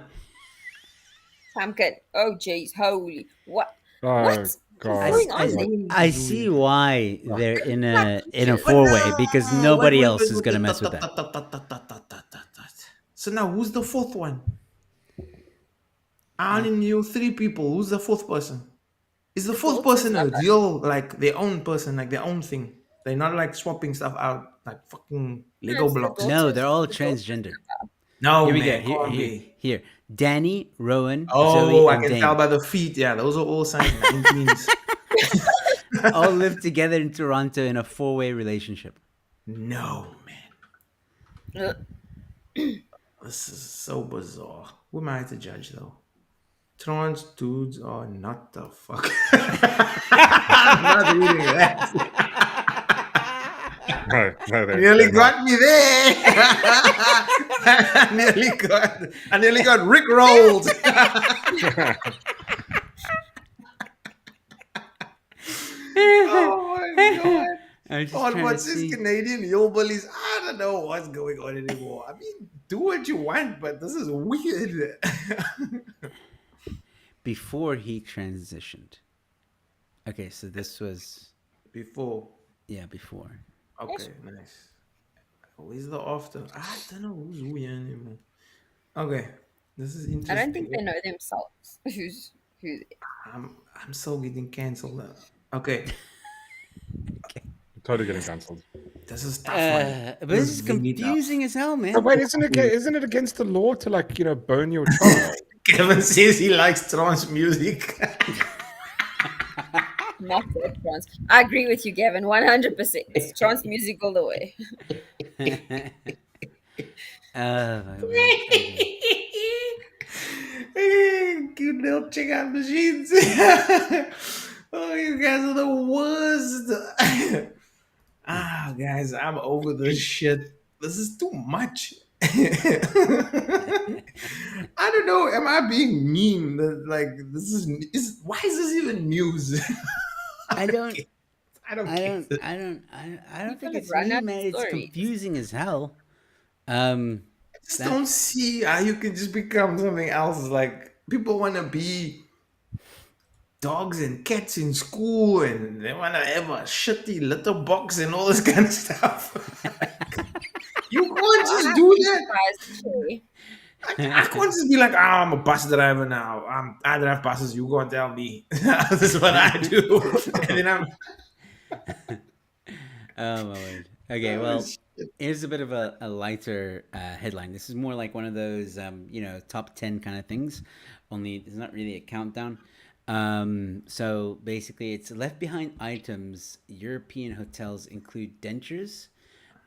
Pumpkin. Oh jeez, holy. What? Oh What? God. Going on? I see why they're in a four-way because nobody Wait, else wait, is wait, gonna wait, mess with that. So now who's the fourth one? I only knew 3 people. Who's the fourth person? Is the fourth person a real, like their own person, like their own thing? They're not like swapping stuff out like fucking Lego it's the blocks. daughter. No, they're all transgender. No, Here we man, go. can't Here, be. here. Danny, Rowan, Oh, Zoe, I and can Dane tell by the feet. Yeah, those are all signs 19s. all live together in Toronto in a four-way relationship. No, man. This is so bizarre. Who am I to judge, though? Trans dudes are not the fuck. I'm not reading that. No, Nearly got me there. I nearly got Rick rolled. Oh my god. I'm just On trying what's to this see. Canadian hillbillies? I don't know what's going on anymore. I mean, do what you want, but this is weird. Before he transitioned. Okay, so this was Before. before. Okay, nice. Where's the after? I don't know who's who here anymore. Okay, this is interesting. I don't think they know themselves. Who's who? I'm so getting cancelled. Okay, Totally getting cancelled. this is tough one. But this is really tough. confusing as hell, man. Oh, wait, isn't it against the law to burn your child? Kevin says he likes trance music. Not that trans. I agree with you, Gavin. 100%. It's trans music all the way. My word. Cute little checkout machines. Oh, you guys are the worst. Guys, I'm over this shit. This is too much. I don't know. Am I being mean? Like this is why is this even news? I don't get it. I don't think People it's run me, out of man. It's stories. confusing as hell. Just don't see how you can just become something else. Like people want to be dogs and cats in school, and they want to have a shitty litter box and all this kind of stuff. You can't just do that. Surprised, I can't just be like, I'm a bus driver now. I drive buses. You go and tell me. This is what I do. And then I'm. Oh my word. Okay, well, here's a bit of a lighter headline. This is more like one of those, top 10 kind of things. Only it's not really a countdown. So basically, it's left behind items. European hotels include dentures,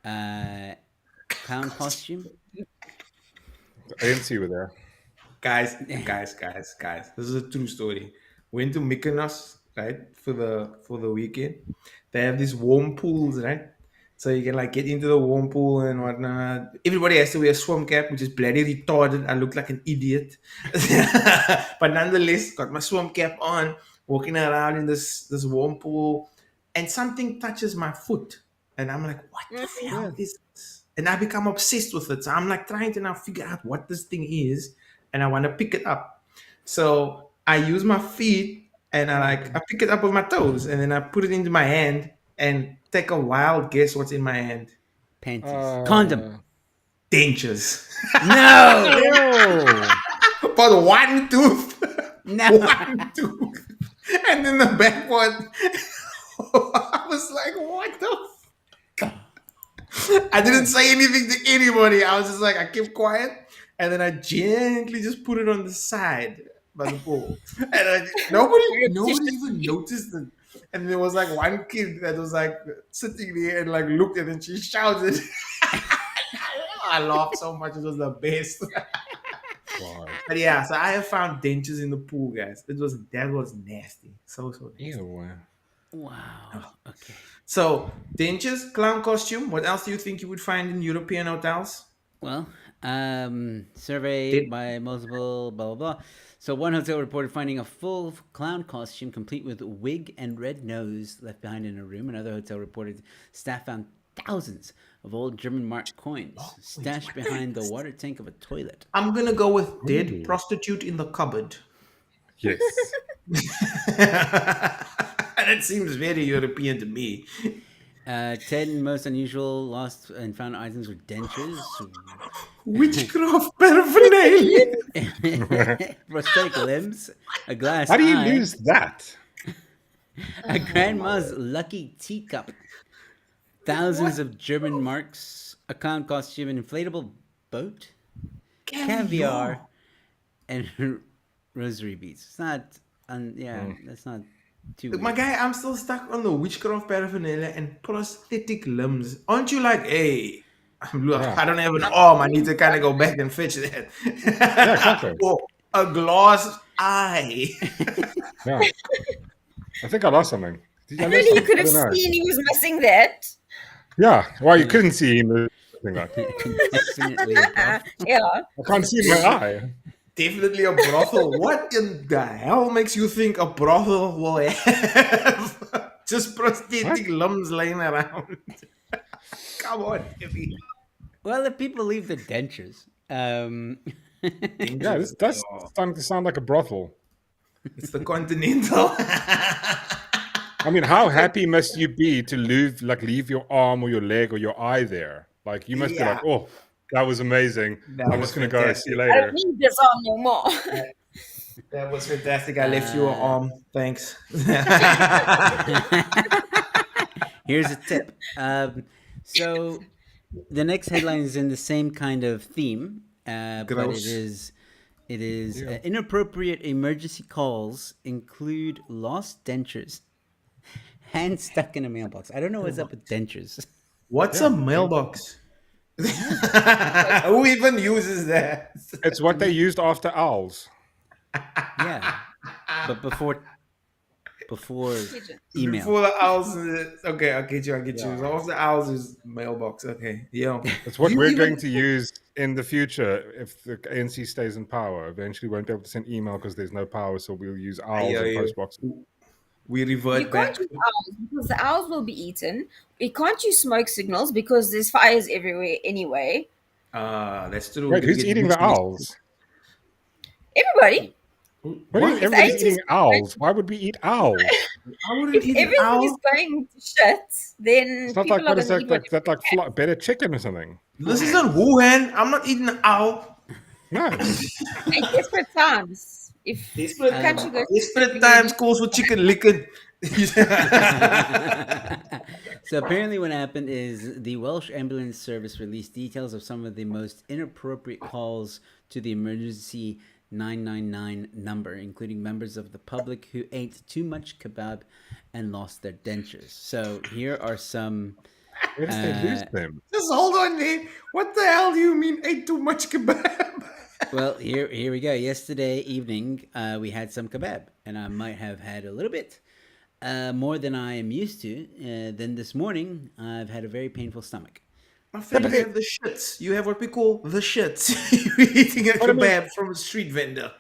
clown costume. The ANC were there. Guys. This is a true story. Went to Mykonos, right, for the weekend. They have these warm pools, right? So you can like get into the warm pool and whatnot. Everybody has to wear a swim cap, which is bloody retarded. I look like an idiot. But nonetheless, got my swim cap on, walking around in this warm pool, and something touches my foot. And I'm like, what the hell is this? And I become obsessed with it. So I'm like trying to now figure out what this thing is, and I want to pick it up. So I use my feet and I pick it up with my toes, and then I put it into my hand and take a wild guess what's in my hand. Panties. Condom. Dentures. No! But one tooth. No. One tooth. And then the back one. I was like, what the I didn't say anything to anybody. I was just like, I kept quiet, and then I gently just put it on the side by the pool, and nobody even noticed it. And there was like one kid that was like sitting there and like looked, and then she shouted. I laughed so much; it was the best. Wow. But yeah, so I have found dentures in the pool, guys. That was nasty, so nasty. Ew. Wow. Okay. So, dentures, clown costume. What else do you think you would find in European hotels? Well, survey by multiple blah blah blah. So one hotel reported finding a full clown costume complete with wig and red nose left behind in a room. Another hotel reported staff found thousands of old German mark coins stashed behind the water tank of a toilet. I'm gonna go with dead prostitute in the cupboard. Yes. That seems very European to me. 10 most unusual lost and found items were dentures, Witchcraft paraphernalia. prosthetic limbs, a glass How do you eye, lose that? a grandma's lucky teacup, thousands of German marks, a clown costume, an inflatable boat, caviar, and rosary beads. It's not, that's not too My weird. guy, I'm still stuck on the witchcraft paraphernalia and prosthetic limbs. Aren't you like, hey, look, I don't have an arm. I need to kind of go back and fetch that. Yeah, exactly. Or a glass eye. Yeah. I think I lost something. Did I lose Really, you something? could I have don't know. seen he was missing that. Yeah. Well, you couldn't see him. Definitely a buff. Yeah. I can't see my eye. Definitely a brothel. What in the hell makes you think a brothel will have just prosthetic limbs laying around? Come on, Evie. Well, if people leave the dentures, Yeah, this does starting to sound like a brothel. It's the Continental. I mean, how happy must you be to leave your arm or your leg or your eye there? Like, you must be like, oh, that was amazing. That I'm was just going to go see you I later. don't need this on no more. That was fantastic. I left you an arm. Thanks. here's a tip. So the next headline is in the same kind of theme, but Gross. it is inappropriate emergency calls include lost dentures, hand stuck in a mailbox. I don't know what's up with dentures. What's a mailbox? Who even uses that? It's what they used after owls. Yeah, but before email. Before the owls. Okay, I get you. So after the owls is mailbox. Okay, yeah. It's what You we're even- going to use in the future if the ANC stays in power. Eventually, we won't be able to send email because there's no power, so we'll use owls Yeah, and yeah. post boxes. We You revert back. can't use owls because the owls will be eaten. You can't use smoke signals because there's fires everywhere anyway. That's true. Wait, We who's get eating the mixed- owls? Everybody. What are you, What? everybody's If eating owls. Why would we eat owls? I wouldn't If eat an everything owl. is going to shit, then It's not people like, are what is going to that? eat That like better chicken or something. This isn't Wuhan. I'm not eating an owl. No. in desperate times. If Desperate, the country goes desperate times calls for chicken licken. So apparently what happened is the Welsh Ambulance Service released details of some of the most inappropriate calls to the emergency 999 number, including members of the public who ate too much kebab and lost their dentures. So here are some... Where did they lose them? Just hold on there. What the hell do you mean ate too much kebab? Well, here we go. Yesterday evening, we had some kebab, and I might have had a little bit more than I am used to. Then this morning, I've had a very painful stomach. My friend, you have the shits. You have what we call the shits. You're eating a kebab from a street vendor.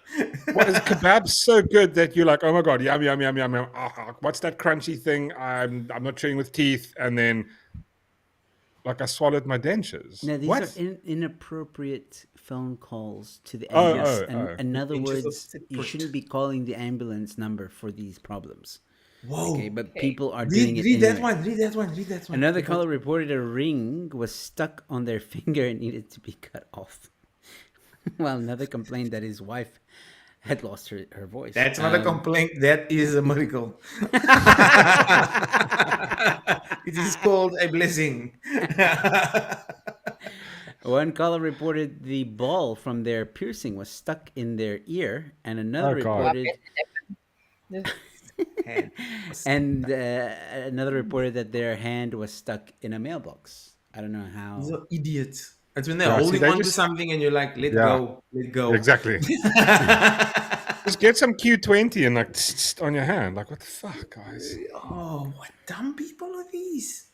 What is kebab so good that you're like, oh my god, yum yum yum yum yum. Oh, what's that crunchy thing? I'm not chewing with teeth, and then like I swallowed my dentures. Now, these What? are inappropriate phone calls to the Oh, ambulance. oh. In other Dentures of words, you Sitput. shouldn't be calling the ambulance number for these problems. Whoa. Okay, but people are doing Read, it read that anyway. one. Read that one. Read that one. Another caller reported a ring was stuck on their finger and needed to be cut off. While another complained that his wife had lost her voice. That's not a complaint. That is a miracle. It is called a blessing. One caller reported the ball from their piercing was stuck in their ear, and another Oh, God. reported another reported that their hand was stuck in a mailbox. I don't know how. These are idiots. That's when they're Yeah, see, holding they on to just- something and you're like, let Yeah. go, let go. Exactly. Just get some Q20 and like on your hand. Like, what the fuck, guys? Oh, what dumb people are these?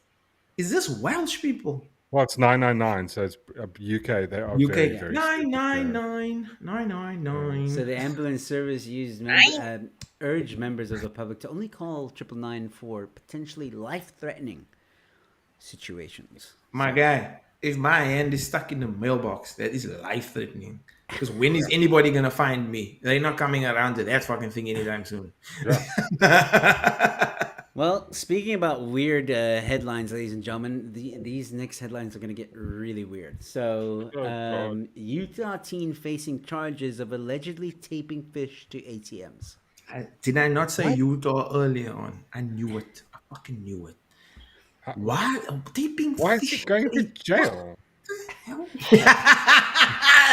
Is this Welsh people? Well, it's 999, so it's UK. They are UK. very, very strict, 999. So the ambulance service urged members of the public to only call 999 for potentially life-threatening situations. My guy, if my hand is stuck in the mailbox, that is life-threatening. Because when is anybody going to find me? They're not coming around to that fucking thing anytime soon. Well, speaking about weird headlines, ladies and gentlemen, these next headlines are going to get really weird. So, God. Utah teen facing charges of allegedly taping fish to ATMs. Did I not say Utah earlier on? I knew it. I fucking knew it. What? Taping Why is fish he going to to jail?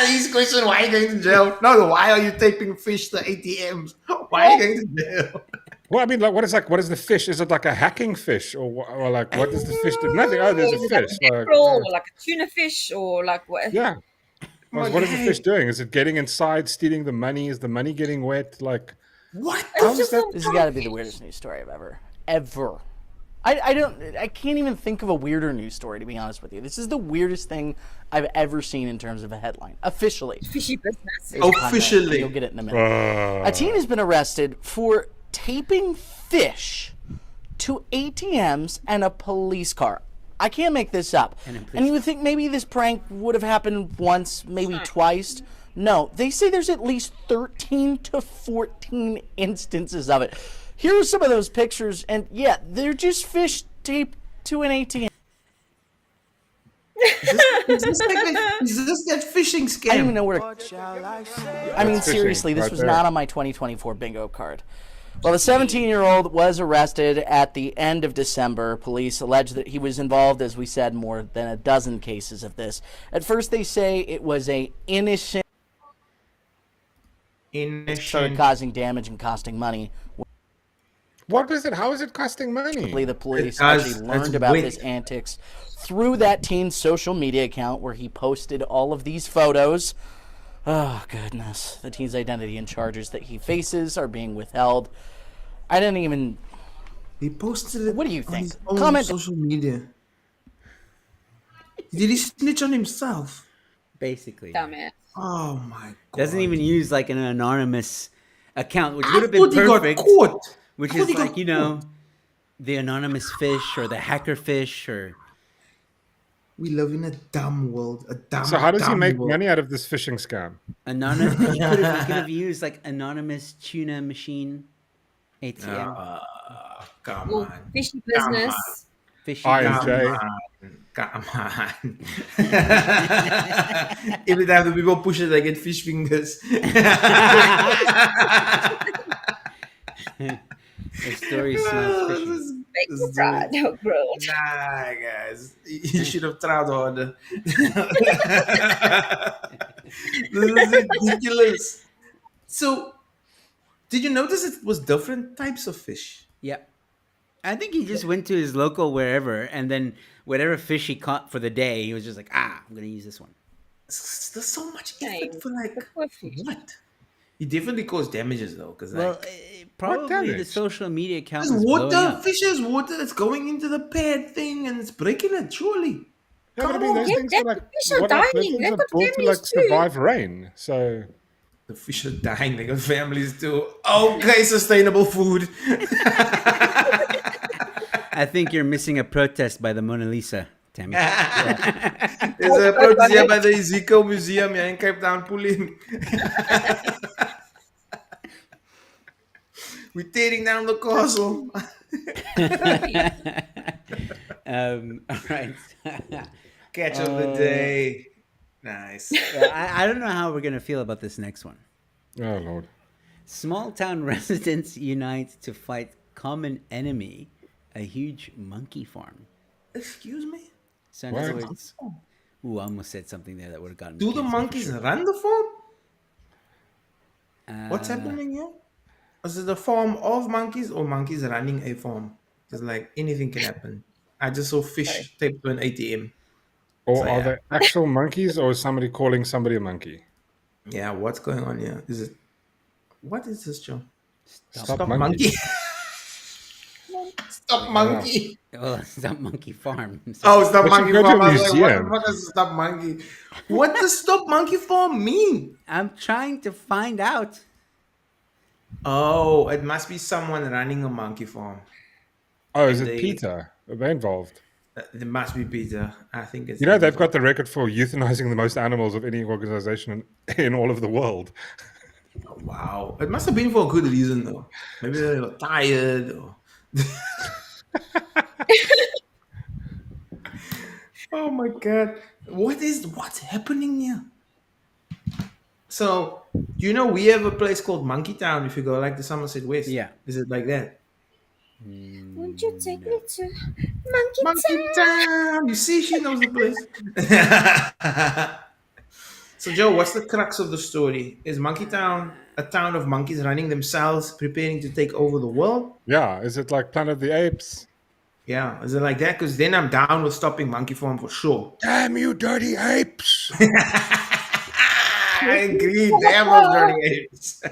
His question, why are you going to jail? No, why are you taping fish to ATMs? Why are you going to jail? Well, I mean, like, what is the fish? Is it like a hacking fish, or like, what does the fish do? Nothing. Oh, there's a fish. Like, mackerel or like a tuna fish or like what? yeah. What is the fish doing? Is it getting inside, stealing the money? Is the money getting wet? Like, What? how is that? This has got to be the weirdest news story I've ever. I can't even think of a weirder news story, to be honest with you. This is the weirdest thing I've ever seen in terms of a headline. Officially. Fishy business. There's a pun there. Officially. You'll get it in a minute. A teen has been arrested for taping fish to ATMs and a police car. I can't make this up. And you would think maybe this prank would have happened once, maybe twice. No, they say there's at least 13 to 14 instances of it. Here are some of those pictures, and yeah, they're just fish taped to an ATM. Is this that fishing scam? I don't even know where to... I mean, fishing seriously, this right was there. not on my 2024 bingo card. Well, the 17-year-old was arrested at the end of December. Police allege that he was involved, as we said, more than a dozen cases of this. At first, they say it was a innocent started causing damage and costing money. What was it? How is it costing money? The police Because actually that's learned about weight. his antics through that teen's social media account where he posted all of these photos. Oh, goodness. The teen's identity and charges that he faces are being withheld. I didn't even... He posted it What do you on think? his own Comment- social media. Did he snitch on himself? Basically. Dumbass. Oh my god. Doesn't even use like an anonymous account, which I would have been thought he got perfect. caught. Which I thought is he got like, you know, the anonymous fish or the hacker fish or... We live in a dumb world. A dumb. So how does he dumb make world. money out of this phishing scam? Anonymous. He could have used like anonymous tuna machine ATM. Come Oh, on. fishy Come business. Fishy I business. Jay. Come on. Every time the people push it, I get fish fingers. The story smells fishy. Make This you is proud, oh, bro. Nah, guys. You should have tried harder. This is ridiculous. So, did you notice it was different types of fish? Yep. I think he just went to his local wherever, and then whatever fish he caught for the day, he was just like, I'm going to use this one. There's so much Shame. effort for like The poor fish. what? He definitely caused damages though, because Well, like probably the damage? social media account there's was blowing water, up. fish has water that's going into the pad thing and it's breaking it. Surely, Yeah, but I Come mean, on, those yeah, things that- are like fish are what are dying. those things They've are got built to families like too. survive rain. So the fish are dying. They got families too. Okay, sustainable food. I think you're missing a protest by the Mona Lisa, Tammy. There's a protest here by the Ezekiel Museum here in Cape Town pulling. We're tearing down the castle. All right. Catch of the day. Nice. I don't know how we're going to feel about this next one. oh lord. Small town residents unite to fight common enemy, a huge monkey farm. Excuse me? So in What? other words, ooh, I almost said something there that would have gotten me Do the canceled for monkeys sure. run the farm? What's happening here? Is it a farm of monkeys or monkeys running a farm? Because like anything can happen. I just saw fish taped to an ATM. Or So, are yeah. they actual monkeys, or is somebody calling somebody a monkey? Yeah, what's going on here? Is it what is this, Joe? Stop monkey. monkey. Stop monkey. Oh, it's not monkey farm. Oh, stop But you monkey go to farm. a I was like, what museum. the fuck is stop monkey? What does stop monkey farm mean? I'm trying to find out. Oh, it must be someone running a monkey farm. Oh, is And it they- Peter? Are they involved? It must be Peter. I think it's You know, they've got the record for euthanizing the most animals of any organization in all of the world. Wow. It must have been for a good reason though. Maybe they were tired or oh my god. What's happening here? So you know we have a place called Monkey Town if you go like the Somerset West. Yeah. Is it like that? Won't you take me to Monkey Monkey Town. You see, she knows the place. So Joe, what's the crux of the story? Is Monkey Town a town of monkeys running themselves, preparing to take over the world? Yeah, is it like Planet of the Apes? Yeah, is it like that? Because then I'm down with stopping Monkey Farm for sure. Damn you, dirty apes! I agree. Damn those dirty apes.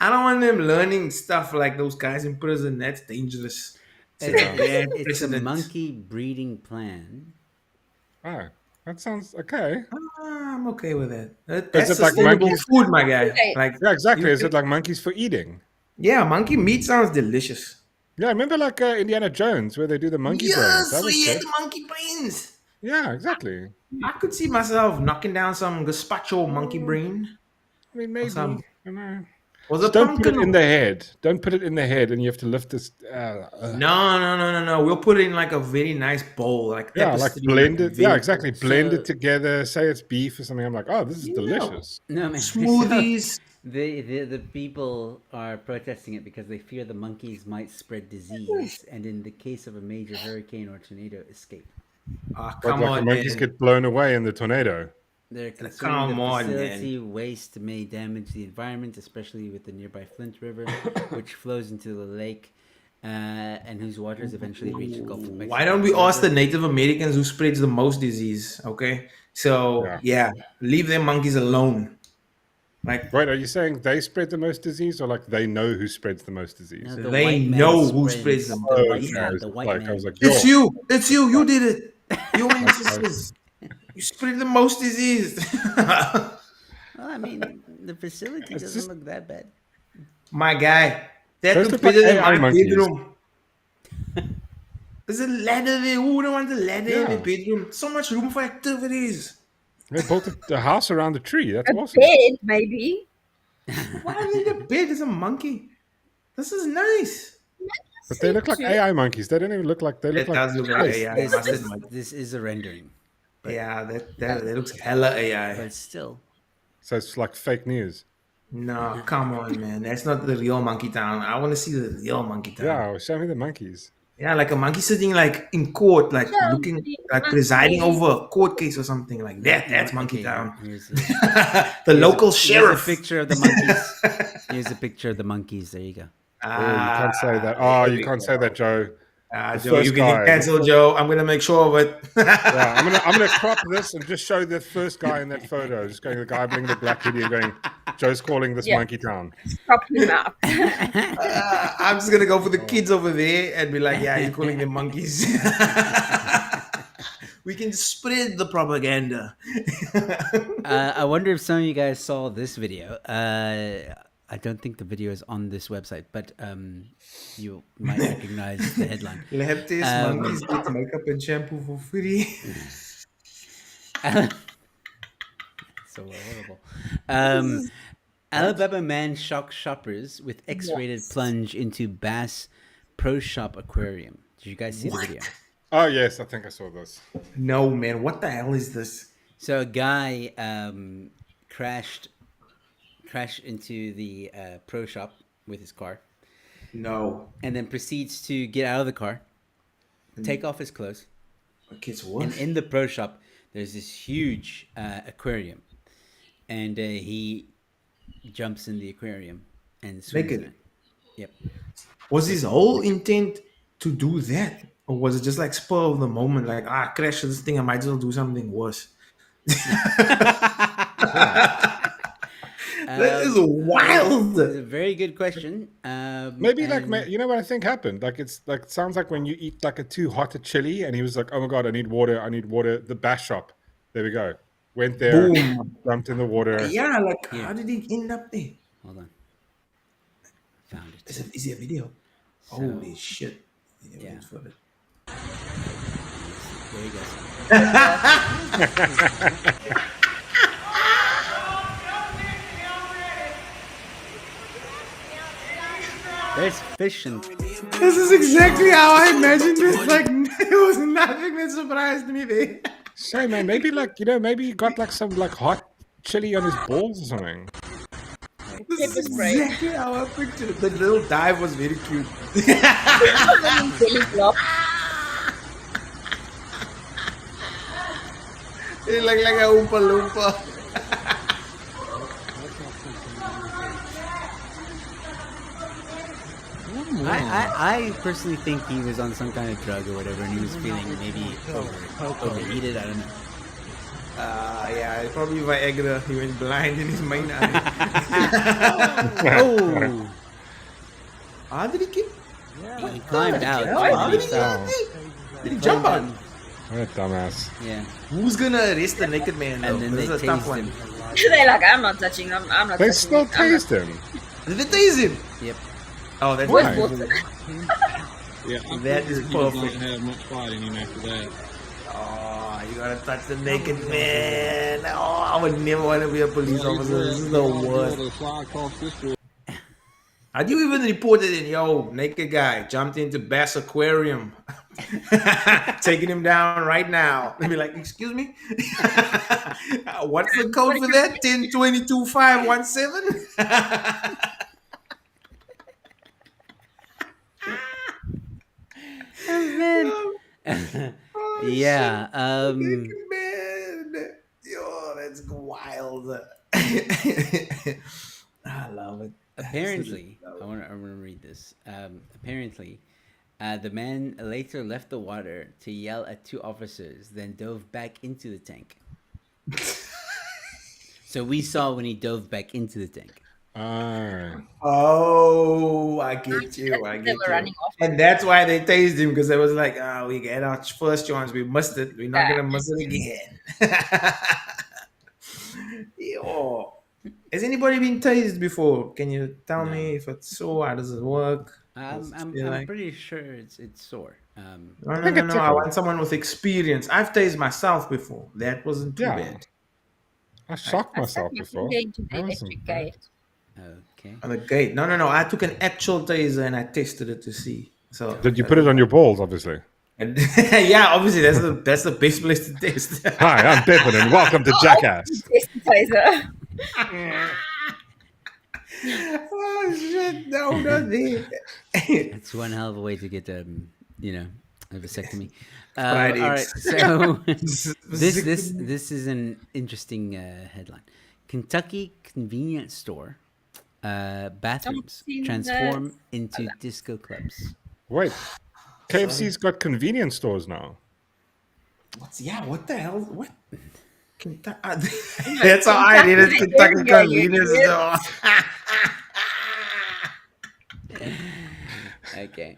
I don't want them learning stuff like those guys in prison. That's dangerous. Set a bad It's a precedent. monkey breeding plan. Oh, that sounds okay. I'm okay with that. Is That's it like sustainable monkeys? food, my guy. Okay. Like, Yeah, exactly. you Is can- it like monkeys for eating? Yeah, monkey meat sounds delicious. Yeah, remember like Indiana Jones where they do the monkey brains? Yes, That was we had good. the monkey brains. Yeah, exactly. I could see myself knocking down some gazpacho monkey brain. I mean, maybe. Awesome. I don't know. Was Just it don't put it pumpkin? in the head. Don't put it in the head, and you have to lift this. No. We'll put it in like a very nice bowl, like Yeah, like tapestry, blend like it. Yeah, very exactly. Blend So- it together. Say it's beef or something. I'm like, oh, this is delicious. No, man. Smoothies. The people are protesting it because they fear the monkeys might spread disease, and in the case of a major hurricane or tornado, escape. Ah, But come like on, the monkeys man. get blown away in the tornado. They're concerned Come the on, facility waste may damage the environment, especially with the nearby Flint River, which flows into the lake, and whose waters eventually reach the Gulf of Mexico. Why don't we ask the Native Americans who spreads the most disease? Okay, so Yeah. leave them monkeys alone. Like Wait, are you saying they spread the most disease, or like they know who spreads the most disease? No, the they white man know who spreads spreads them. the Oh, white okay. man. I was The white like, man. I was like, it's yo. you did it. You and your sisters. You spread the most disease. Well, I mean, the facility It's doesn't just- look that bad. My guy, that Those looks look like better than AI my monkeys. bedroom. There's a ladder there. Who wouldn't want a ladder in Yeah. their bedroom? So much room for activities. They built a house around the tree. That's A awesome. bed, maybe. Why do you need a bed? There's a monkey. This is nice. But they look like AI monkeys. They don't even look like they look It like does look like space. AI. I This, must this, admit. this is a rendering, Yeah, that looks hella AI. but still. So it's like fake news. No, come on, man. That's not the real Monkey Town. I want to see the real Monkey Town. Yeah, show me the monkeys. Yeah, like a monkey sitting like in court, like Show looking, me like monkey. presiding over a court case or something like that. That's Monkey Okay, Town. Here's, The local here's sheriff. a picture of the monkeys. Here's a picture of the monkeys. There you go. Oh, you can't say that. Oh, there you we can't go. say that, Joe. The Joe, you first can guy. get cancelled, Joe. I'm gonna make sure of it. Yeah, I'm gonna crop this and just show the first guy in that photo. Just going the guy bringing the black hoodie and going, Joe's calling this Yeah. Monkey Town. Prop him up. I'm just gonna go for the kids over there and be like, yeah, you're calling them monkeys. We can spread the propaganda. I wonder if some of you guys saw this video. I don't think the video is on this website, but you might recognize the headline. Lab test monkeys get makeup and shampoo for free. So horrible. Alabama man shocks shoppers with X-rated plunge into Bass Pro Shop aquarium. Did you guys see the video? Oh yes, I think I saw this. No, man. What the hell is this? So a guy crashed into the pro shop with his car, No. and then proceeds to get out of the car, take off his clothes, Okay, so and what? in the pro shop there's this huge aquarium, and he jumps in the aquarium and swims in Naked. it. Yep. Was his whole intent to do that? Or was it just like spur of the moment? Like, crash this thing, I might as well do something worse. That is wild. It's a very good question. Maybe and- you know what I think happened? Like it sounds like when you eat like a too hot a chili, and he was like, "Oh my god, I need water! I need water!" The Bass shop. There we go. Went there, Boom. jumped in the water. Yeah, like, Here. how did he end up there? Hold on. Found it. Is there a video? Holy shit. Yeah. wait for it. There you go. There's fish and This is exactly how I imagined it. Like, there was nothing that surprised me there. So man, maybe maybe he got like some like hot chili on his balls or something. This Pepper is spray. exactly how I pictured it. The little dive was very cute. Belly flop. It looked like a Oompa Loompa. I personally think he was on some kind of drug or whatever, and he was feeling maybe overheated. I don't know. Yeah, probably Viagra. He went blind in his main eye. Oh, How did he get? he climbed out. How and did he he fell. get there? Did he jump out? What a dumbass. Yeah, Who's gonna arrest the naked man though? and then they This is a tough tased one. him. They're like, I'm not touching. I'm not They touching. still I'm not- taste him. Did they tase him? Yep. Oh, that's With Why? water. That is perfect. have much fight in him after that. Oh, you gotta touch the naked man. Oh, I would never want to be a police officer. This is the worst. How'd you even report it in? Yo, naked guy jumped into Bass Aquarium. Taking him down right now. And be like, excuse me? What's the code for that? 1022-517? Yeah. Naked man. Yo, that's wild. I love it. Apparently, I want to read this. Apparently, the man later left the water to yell at two officers, then dove back into the tank. So we saw when he dove back into the tank. Oh, I get you. I They get were you. running off. And that's why they tased him, because they was like, we get our first chance. We missed it. We're not going to miss it again. Yo. Has anybody been tased before? Can you tell me if it's so? How does it work? I'm pretty sure it's sore. No. I want someone with experience. I've tased myself before. That wasn't too bad. I shocked I stuck myself my before. finger into the That wasn't electric bad. gate. Okay. On the gate. No. I took an actual taser and I tested it to see. So Did you put it on your balls, obviously? And yeah, obviously that's the best place to test. Hi, I'm Devin, and welcome to Jackass. Test the taser. Oh shit! No, not there. That's one hell of a way to get a vasectomy. All Fried right, eggs. so this is an interesting headline. Kentucky convenience store bathrooms seen transform into disco clubs. Wait, KFC's got convenience stores now. What the hell? What? That's how I did it. Kentucky convenience store. Okay.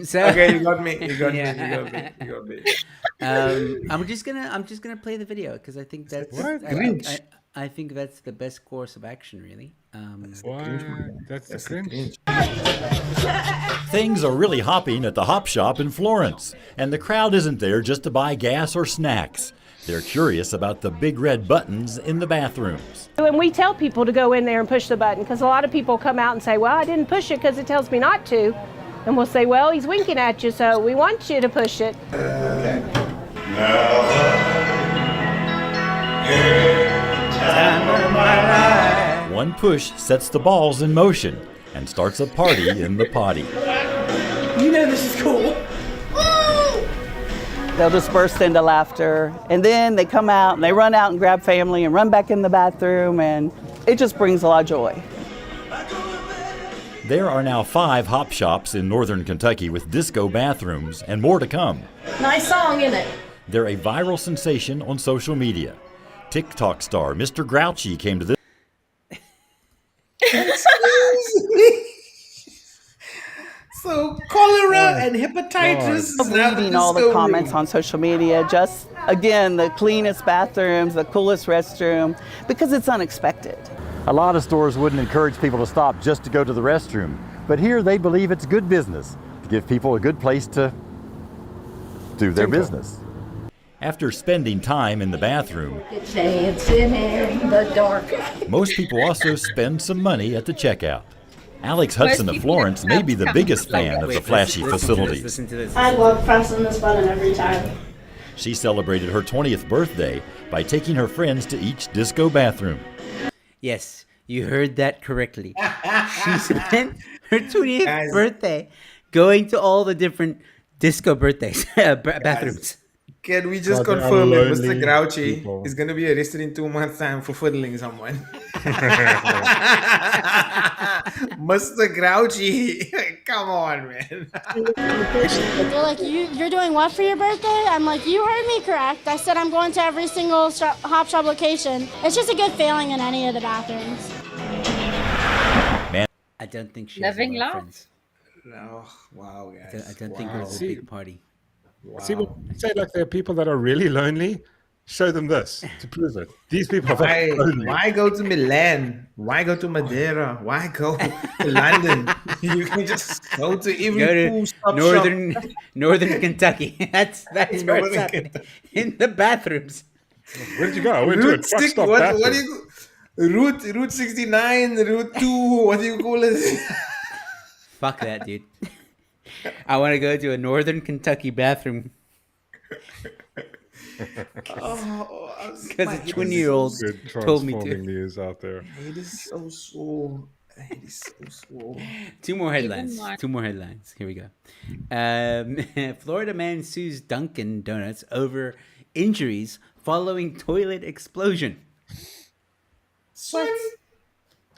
So Okay, you got me. I'm just gonna play the video because I think that's What? I think that's the best course of action, really. What? That's the cringe. Things are really hopping at the Hop Shop in Florence, and the crowd isn't there just to buy gas or snacks. They're curious about the big red buttons in the bathrooms. And we tell people to go in there and push the button because a lot of people come out and say, well, I didn't push it because it tells me not to. And we'll say, well, he's winking at you, so we want you to push it. One push sets the balls in motion and starts a party in the potty. You know this is cool. They'll just burst into laughter, and then they come out and they run out and grab family and run back in the bathroom, and it just brings a lot of joy. There are now 5 Hop Shops in northern Kentucky with disco bathrooms and more to come. Nice song, isn't it? They're a viral sensation on social media. TikTok star Mr. Grouchy came to this. So cholera and hepatitis. I'm reading all the comments on social media. Just, again, the cleanest bathrooms, the coolest restroom, because it's unexpected. A lot of stores wouldn't encourage people to stop just to go to the restroom, but here they believe it's good business to give people a good place to do their business. After spending time in the bathroom, Dancing in the dark. most people also spend some money at the checkout. Alex Hudson of Florence may be the biggest fan of the flashy facilities. Listen to this. I love pressing this button every time. She celebrated her 20th birthday by taking her friends to each disco bathroom. Yes, you heard that correctly. She spent her 20th birthday going to all the different disco birthdays bathrooms. Can we just God, they are confirm that Mr. lonely Grouchy people. is going to be arrested in 2 months' time for fiddling someone? Mr. Grouchy, come on, man. They're like, you're doing what for your birthday? I'm like, you heard me correct. I said I'm going to every single Hop Shop location. It's just a good feeling in any of the bathrooms. I don't think she Living has a lot of law. friends. No, wow, guys. I don't think it was a big party. See, when you say like there are people that are really lonely, show them this to prove it. These people are very lonely. Why go to Milan? Why go to Madeira? Why go to London? You can just go to every Go to cool stop northern Kentucky. That's where it's Northern happening. In the bathrooms. Where did you go? I went to a Route truck 6, stop what bathroom. do you Route 69, Route 2, what do you call it? Fuck that, dude. I want to go to a northern Kentucky bathroom because a 20-year-old Good told me transforming to. news out there. It is so swole. It is so swole. Two more headlines. one. Two more headlines. Here we go. Florida man sues Dunkin' Donuts over injuries following toilet explosion.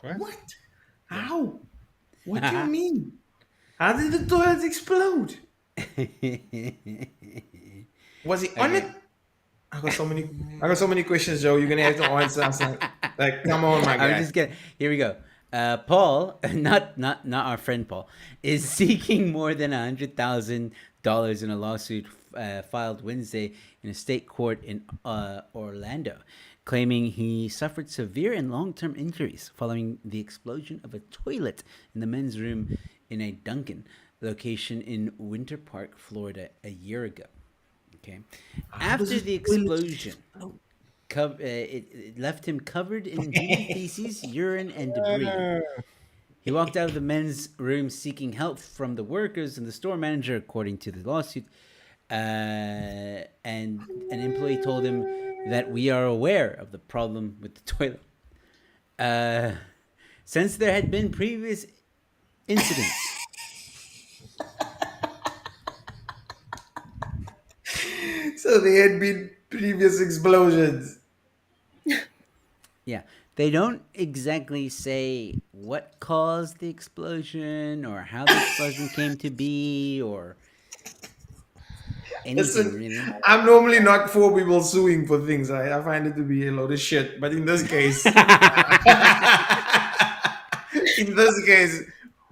What? How? What do you mean? How did the toilet explode? Was he on it? I got so many questions, Joe. You're gonna have to answer. I was like, come on, my guy. I'm just kidding. Here we go. Paul, not our friend Paul, is seeking more than $100,000 in a lawsuit filed Wednesday in a state court in Orlando, claiming he suffered severe and long-term injuries following the explosion of a toilet in the men's room in a Dunkin' location in Winter Park, Florida, a year ago. Okay, after the explosion, it left him covered in human feces, urine, and debris. He walked out of the men's room seeking help from the workers and the store manager, according to the lawsuit. And an employee told him that we are aware of the problem with the toilet. Since there had been previous incidents. So there had been previous explosions. Yeah. They don't exactly say what caused the explosion or how the explosion came to be or anything. Listen, really. I'm normally not for people suing for things. I find it to be a load of shit. But in this case,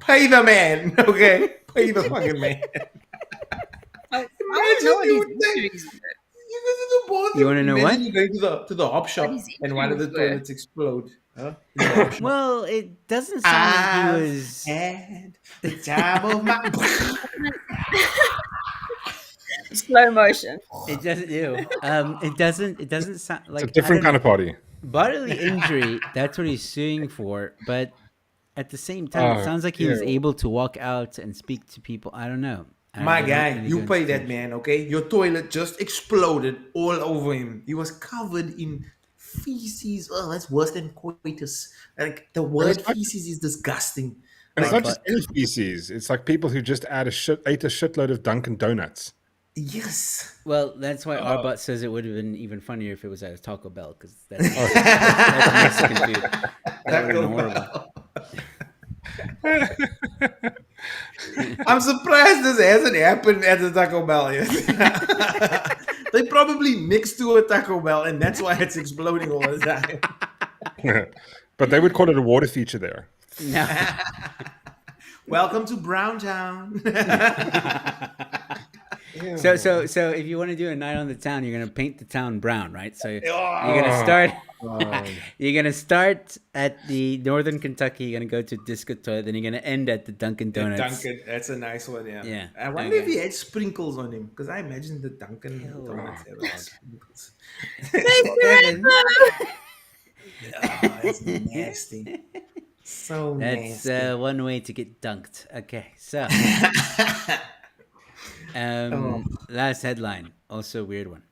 pay the man, okay? Pay the fucking man. You want to know what? You go to the hop shop and one of the toilets explode. Huh? Well, it doesn't sound like he was. Had the time of my. Slow motion. It doesn't. It doesn't sound like It's a different kind of party. bodily injury. That's what he's suing for, but at the same time, it sounds like he was able to walk out and speak to people. I don't know. My guy, you pay that man, okay? Your toilet just exploded all over him. He was covered in feces. Oh, that's worse than coitus. Like the word feces is disgusting. And it's not just any feces. It's like people who just ate a shitload of Dunkin' Donuts. Yes. Well, that's why Arbot says it would have been even funnier if it was at a Taco Bell, because that's Mexican food. That would have been horrible. I'm surprised this hasn't happened at the Taco Bell yet. They probably mixed to a Taco Bell, and that's why it's exploding all the time. But they would call it a water feature there. No. Welcome to Browntown. So if you want to do a night on the town, you're gonna paint the town brown, right? So you're gonna start. You're gonna start at the Northern Kentucky. You're gonna go to Disco Toilet, then you're gonna end at the Dunkin' Donuts. Dunkin', that's a nice one. Yeah. Yeah. I wonder if he had sprinkles on him, because I imagine the Dunkin' Donuts have sprinkles. That's nasty. So That's nasty. one way to get dunked. Okay, so last headline, also a weird one.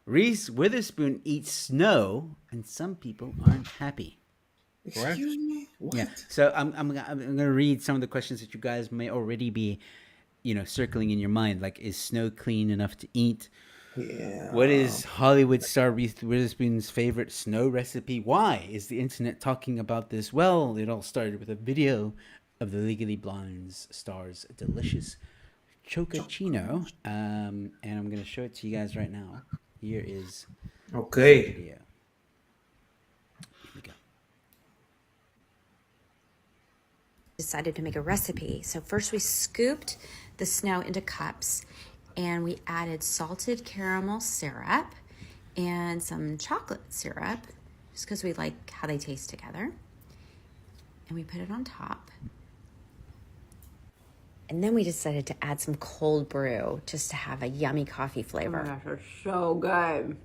Reese Witherspoon eats snow, and some people aren't happy. Excuse me? What? Yeah. So I'm gonna read some of the questions that you guys may already be, circling in your mind. Like, is snow clean enough to eat? Yeah. What is Hollywood star Reese Witherspoon's favorite snow recipe? Why is the internet talking about this? Well, it all started with a video of the Legally Blonde's star's delicious chocachino, and I'm gonna show it to you guys right now. Here is okay. the video. Here we go. Decided to make a recipe. So first we scooped the snow into cups, and we added salted caramel syrup and some chocolate syrup, just because we like how they taste together. And we put it on top. And then we decided to add some cold brew just to have a yummy coffee flavor. Oh my gosh, it's so good.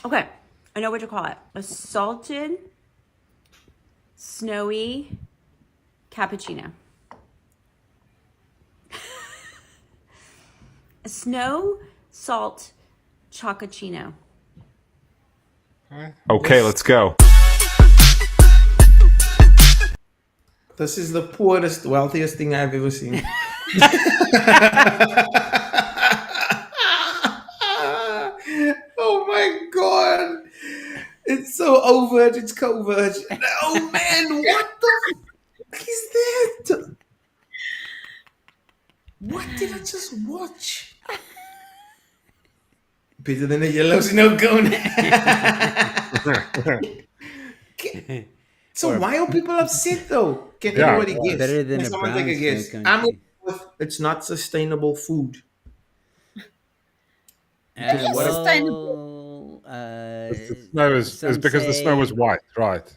Okay, I know what to call it. A salted, snowy cappuccino. A snow salt chocachino. Okay, let's go. This is the poorest, wealthiest thing I've ever seen. Oh my god. It's so overt, it's covert. Oh man, what the fuck is that? What did I just watch? Better than a yellow snow cone. So why are people upset though? Can anybody guess? Better than Can a someone brown take a guess? snow cone. I'm with it's not sustainable food. Well, The snow is because the snow was white, right?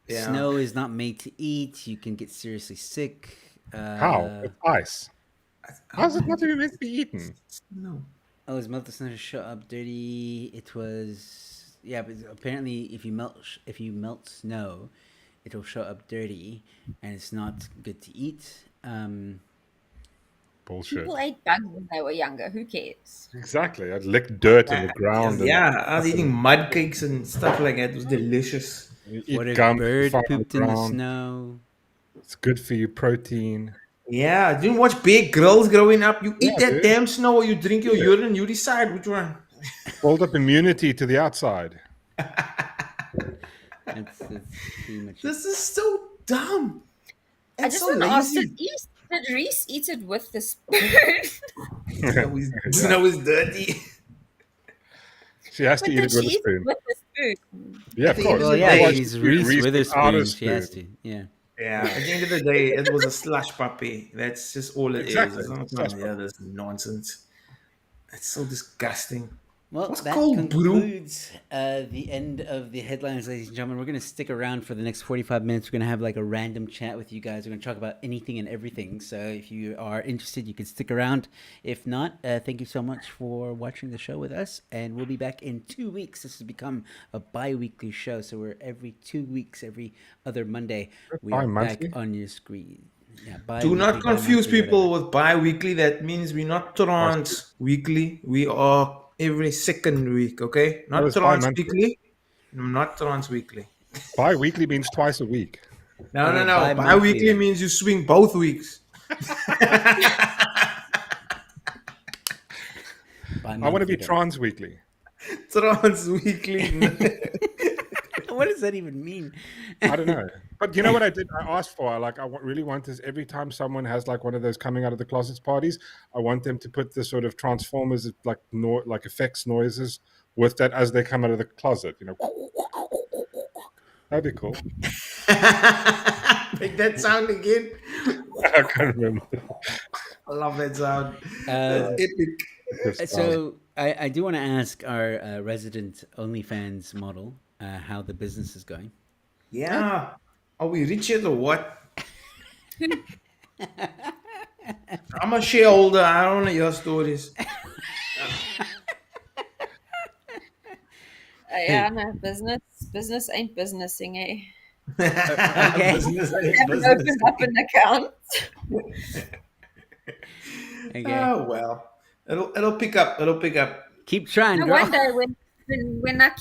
Snow is not made to eat. You can get seriously sick. How? It's ice. How's it not even meant to be eaten? No. Oh, is melt the snow to show up dirty? It was but apparently if you melt snow, it'll show up dirty, and it's not good to eat. Bullshit. People ate bugs when they were younger. Who cares? Exactly. I'd lick dirt on the ground. Yeah, I was eating mud cakes and stuff like that. It was delicious. What if bird pooped in the snow? It's good for you, protein. Yeah, didn't watch Bear Grylls growing up. You eat that damn snow or you drink your urine, you decide which one. Build up immunity to the outside. That's pretty much This is so dumb. I just want to ask, did Reese eat it with the spoon? Snow is dirty. She has to eat it with a spoon. With the spoon? Yeah, of course. Well, yeah, she's Reese Witherspoon. She has to. Yeah. Yeah, at the end of the day, it was a slush puppy. That's just all it is. It's not some other nonsense. It's so disgusting. Well, What's that cold concludes the end of the headlines, ladies and gentlemen. We're going to stick around for the next 45 minutes. We're going to have like a random chat with you guys. We're going to talk about anything and everything. So if you are interested, you can stick around. If not, thank you so much for watching the show with us. And we'll be back in 2 weeks. This has become a bi-weekly show. So we're every 2 weeks, every other Monday. We are back on your screen. Yeah, do not confuse people with bi-weekly. That means we're not trans-weekly. We are every second week, okay? Not trans-weekly. Not trans-weekly. Bi-weekly means twice a week. No. Bi-weekly means you swing both weeks. I want to be trans-weekly. Trans-weekly. What does that even mean? I don't know. But you know what I did? I asked for, really want is every time someone has like one of those coming out of the closets parties, I want them to put the sort of Transformers like effects noises with that as they come out of the closet. You know, that'd be cool. Make that sound again. I can't remember. I love that sound. That's epic. So I do want to ask our resident OnlyFans model how the business is going. Yeah. Are we rich yet or what? I'm a shareholder. I don't know your stories. Yeah, no, business ain't businessing, eh? Okay. Business ain't Haven't opened up an account. Okay. Oh well, it'll pick up. Keep trying, No, girl.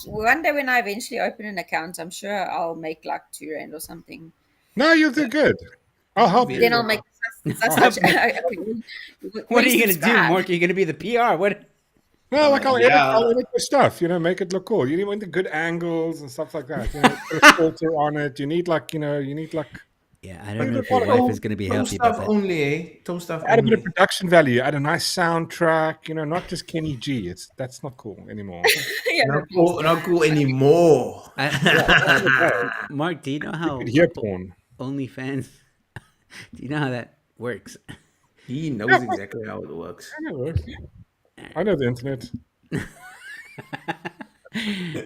one day when I eventually open an account, I'm sure I'll make like £2 or something. No, you'll do good. I'll help you. Then I'll make such. What are you going to do, Mark? Are you going to be the PR? What? No, like I'll edit the stuff, make it look cool. You need the good angles and stuff like that. Put a filter on it. You need Yeah, I don't know if your wife is going to be happy about that. Only, eh? Tone stuff add a only. bit of production value. Add a nice soundtrack. Not just Kenny G. That's not cool anymore. Not cool anymore. Mark, do you know how Hear porn. OnlyFans? Do you know how that works? He knows exactly how it works. I know it works. I know the internet.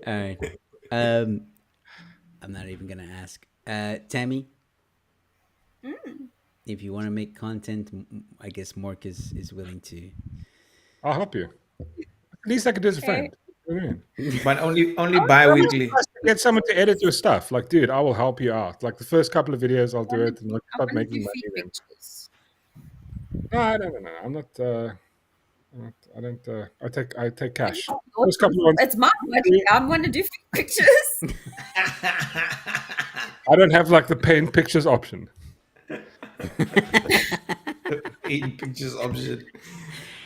All right. I'm not even gonna ask. Tammy, if you want to make content, I guess Mark is willing to. I'll help you. At least I could do as a friend. What do you mean? But only bi-weekly. Get someone to edit your stuff. Like, dude, I will help you out. Like the first couple of videos, I'll do it and start making money. Then. No, I'm not. I don't. I take cash. First couple of ones, It's my money. I want to do pictures. I don't have like the paint pictures option. 80 pictures option.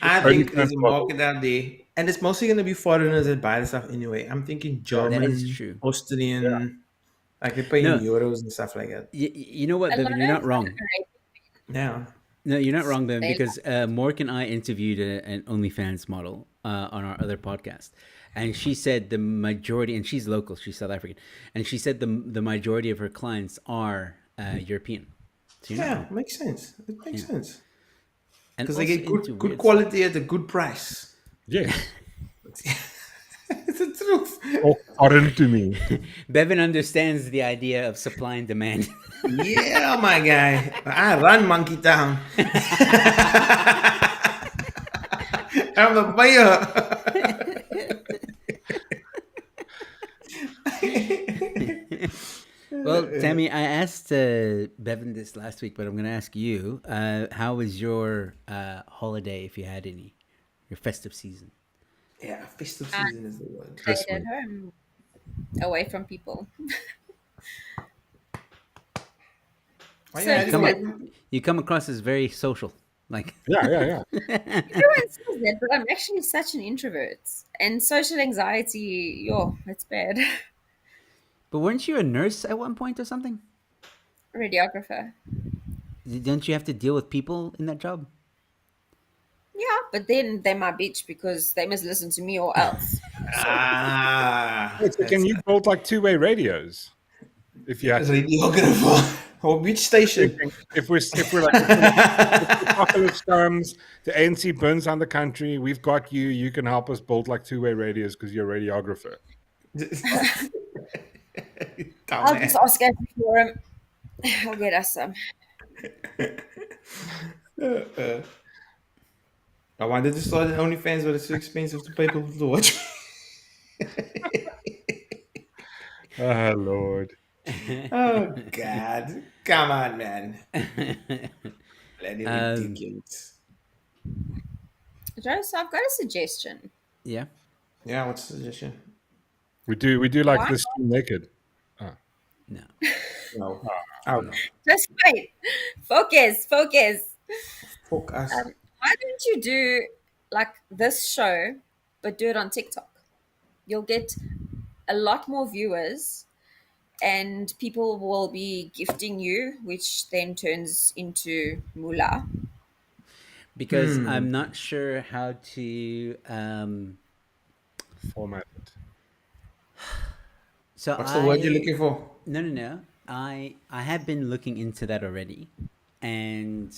I think there's a market out there. And it's mostly going to be foreigners that buy the stuff anyway. I'm thinking German, That is true. Austrian, like they pay in euros and stuff like that. You know what, Bevan? You're not wrong. Yeah. No, you're not wrong, Bevan, because Mork and I interviewed an OnlyFans model on our other podcast. And she said the majority, and she's local, she's South African, and she said the majority of her clients are European. So makes sense. It makes sense. Because they get good quality at a good price. Yeah. It's the truth. Talk foreign to me. Bevan understands the idea of supply and demand. Yeah, my guy. I run Monkey Town. I'm the mayor. Well, Tammy, I asked Bevan this last week, but I'm going to ask you. How was your holiday, if you had any? Your festive season? Yeah, festive season is the word. Stayed at home, away from people. Oh, So yeah, it's You come across as very social. Like yeah. Everyone says that, but I'm actually such an introvert. And social anxiety, it's bad. But weren't you a nurse at one point or something? Radiographer. Don't you have to deal with people in that job? Yeah, but then they my bitch because they must listen to me or else. Wait, so can you build like two-way radios? If you had to. Radiographer. Or which station? If we're like, if the apocalypse comes, the ANC burns down the country, we've got you. You can help us build like two-way radios because you're a radiographer. I'll just ask Ashley for him. I'll get us some. I wanted to start an OnlyFans, but it's too expensive to pay people to watch. Oh, Lord. Oh, God. Come on, man. Bloody ridiculous. Joe, so I've got a suggestion. Yeah. Yeah, what's the suggestion? We do like Why this naked. Oh. No. No. Oh, no. Just wait. Focus. Focus. Why don't you do like this show, but do it on TikTok? You'll get a lot more viewers and people will be gifting you, which then turns into moolah. Because I'm not sure how to format it. So What's the word you're looking for? No. I have been looking into that already, and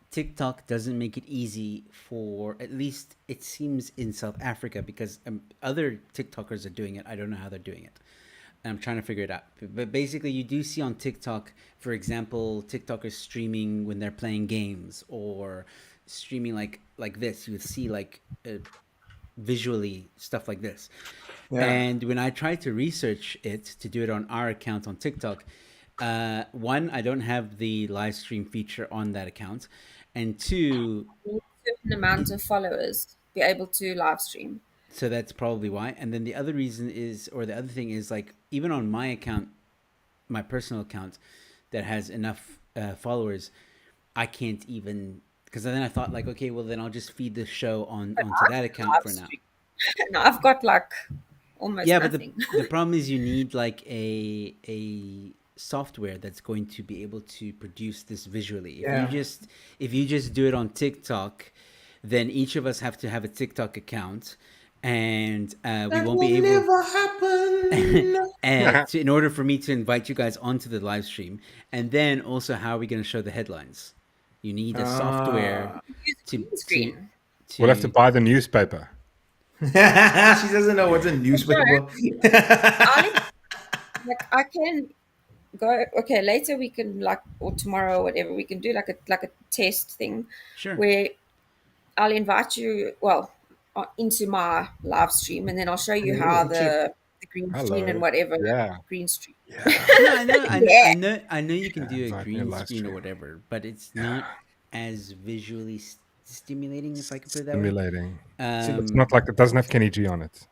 TikTok doesn't make it easy for, at least it seems in South Africa, because other TikTokers are doing it. I don't know how they're doing it. I'm trying to figure it out. But basically, you do see on TikTok, for example, TikTokers streaming when they're playing games or streaming like this. You would see like visually stuff like this. Yeah. And when I tried to research it to do it on our account on TikTok, one, I don't have the live stream feature on that account, and two, a certain amount of followers be able to live stream. So that's probably why. And then the other reason is, or the other thing is, like, even on my account, my personal account that has enough followers, I can't even, because then I thought like, okay, well then I'll just feed the show onto that account for now. No, I've got like almost nothing. But the problem is you need like a software that's going to be able to produce this visually. If you just do it on TikTok, then each of us have to have a TikTok account. And we won't be able. That will never happen. And in order for me to invite you guys onto the live stream, and then also, how are we going to show the headlines? You need a software to. We'll have to buy the newspaper. She doesn't know what's a newspaper. I can go. Okay, later we can or tomorrow, or whatever, we can do like a test thing. Sure. Where I'll invite you. Well. Into my live stream, and then I'll show you how the green screen and whatever green screen. Yeah. I know you can do a green screen or whatever, but it's not as visually stimulating, if I could put it that way. Stimulating. It's not like it doesn't have Kenny G on it.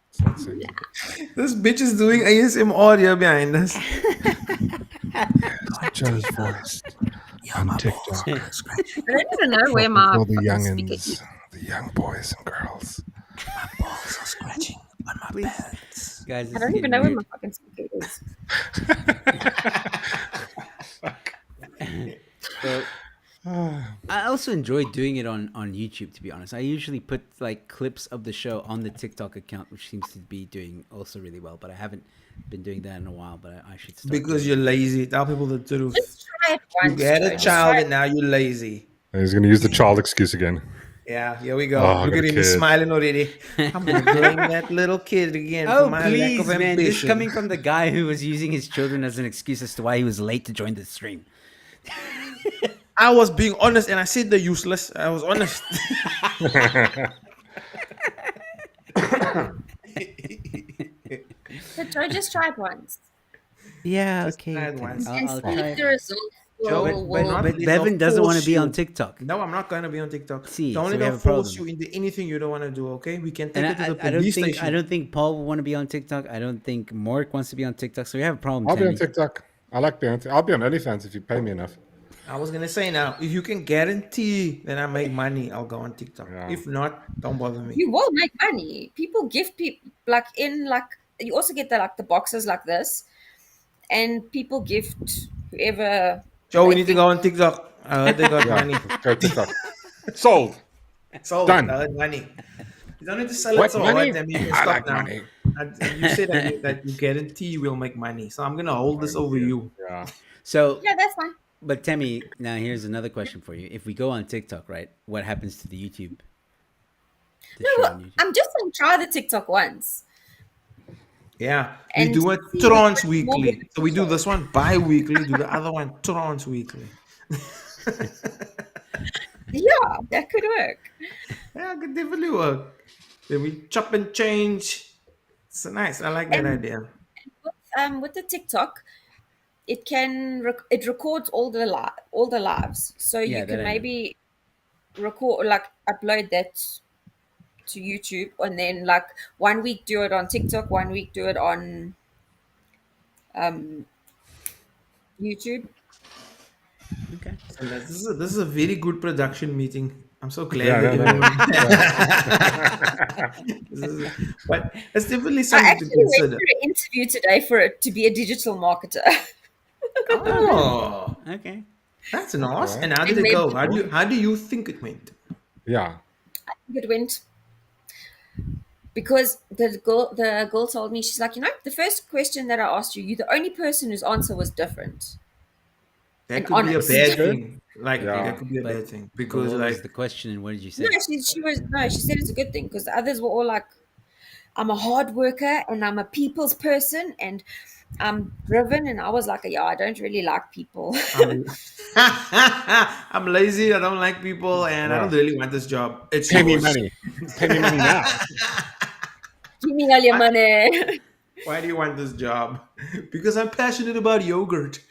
This bitch is doing ASM audio behind us. Joe's voice on TikTok. I don't even know where my all the youngins, the young boys and girls. My balls are scratching on my pants. Guys, I don't even know where my fucking speaker is. So, I also enjoy doing it on YouTube, to be honest. I usually put like clips of the show on the TikTok account, which seems to be doing also really well, but I haven't been doing that in a while, but I should start. Because you're lazy. Tell people the truth. Just try it once. You had a child and now you're lazy. He's going to use the child excuse again. Yeah, here we go. Oh, I Look got at a him, he's kid. smiling already. I'm gonna blame that little kid again Oh, for my lack please, of man. This ambition. coming from the guy who was using his children as an excuse as to why he was late to join the stream. I was being honest, and I said they're useless. I was honest. So Joe, just try it once. Yeah, Just okay. try it okay. once. And I'll see try if it. the results Joe, will. But Bevan doesn't want to be on TikTok. No, I'm not gonna be on TikTok. See, don't so let we them have a force problem. you into anything you don't want to do. Okay, we can take And it to the I don't police think station. I don't think Paul will want to be on TikTok. I don't think Mork wants to be on TikTok. So we have a problem. I'll be on Tammy. TikTok. I like being on I'll be on OnlyFans if you pay me enough. I was gonna say now, if you can guarantee that I make money, I'll go on TikTok. Yeah. If not, don't bother me. You will make money. People give people like you also get the boxes like this, and people gift whoever. Joe, we they need to think- go on TikTok. I heard they got Yeah, money. let's go TikTok. Sold. Sold. Done. I heard money. You don't need to sell it What, so money? hard. Then you can I stop like now. money. You said that you guarantee you will make money, so I'm gonna hold this over you. Yeah. So, Yeah, that's fine. but Tammy, now here's another question for you. If we go on TikTok, right, what happens to the YouTube? The show No, on YouTube? I'm just gonna try the TikTok once. Yeah, we And do it see trans what's more weekly. So we do beneficial. this one bi-weekly, do the other one trans weekly. Yeah, that could work. Yeah, it could definitely work. Then we chop and change. It's nice. I like that And- idea. With the TikTok, it can it records all the lives, so Yeah, you that can I know. maybe record upload that to YouTube, and then 1 week do it on TikTok, 1 week do it on YouTube. Okay. So this is a very good production meeting. I'm so glad Yeah, that no, everyone. But it's definitely I something to actually went consider. through an interview today for it to be a digital marketer. Oh, Okay. that's nice. Alright. And how did And it go? maybe- How do you think it went? Yeah. It went because the girl told me, she's like, the first question that I asked you, you're the only person whose answer was different. That And could be a honest. bad thing. Like Yeah. that could be a But- bad thing But because what was like the question and what did you say? No, she said it's a good thing because the others were all like, I'm a hard worker and I'm a people's person and I'm driven, and I was like, yeah, I don't really like people. I'm lazy. I don't like people, and I don't Yeah. really want this job. It's Pay me yours. money. Pay me money now. Give me all your money. Why do you want this job? Because I'm passionate about yogurt.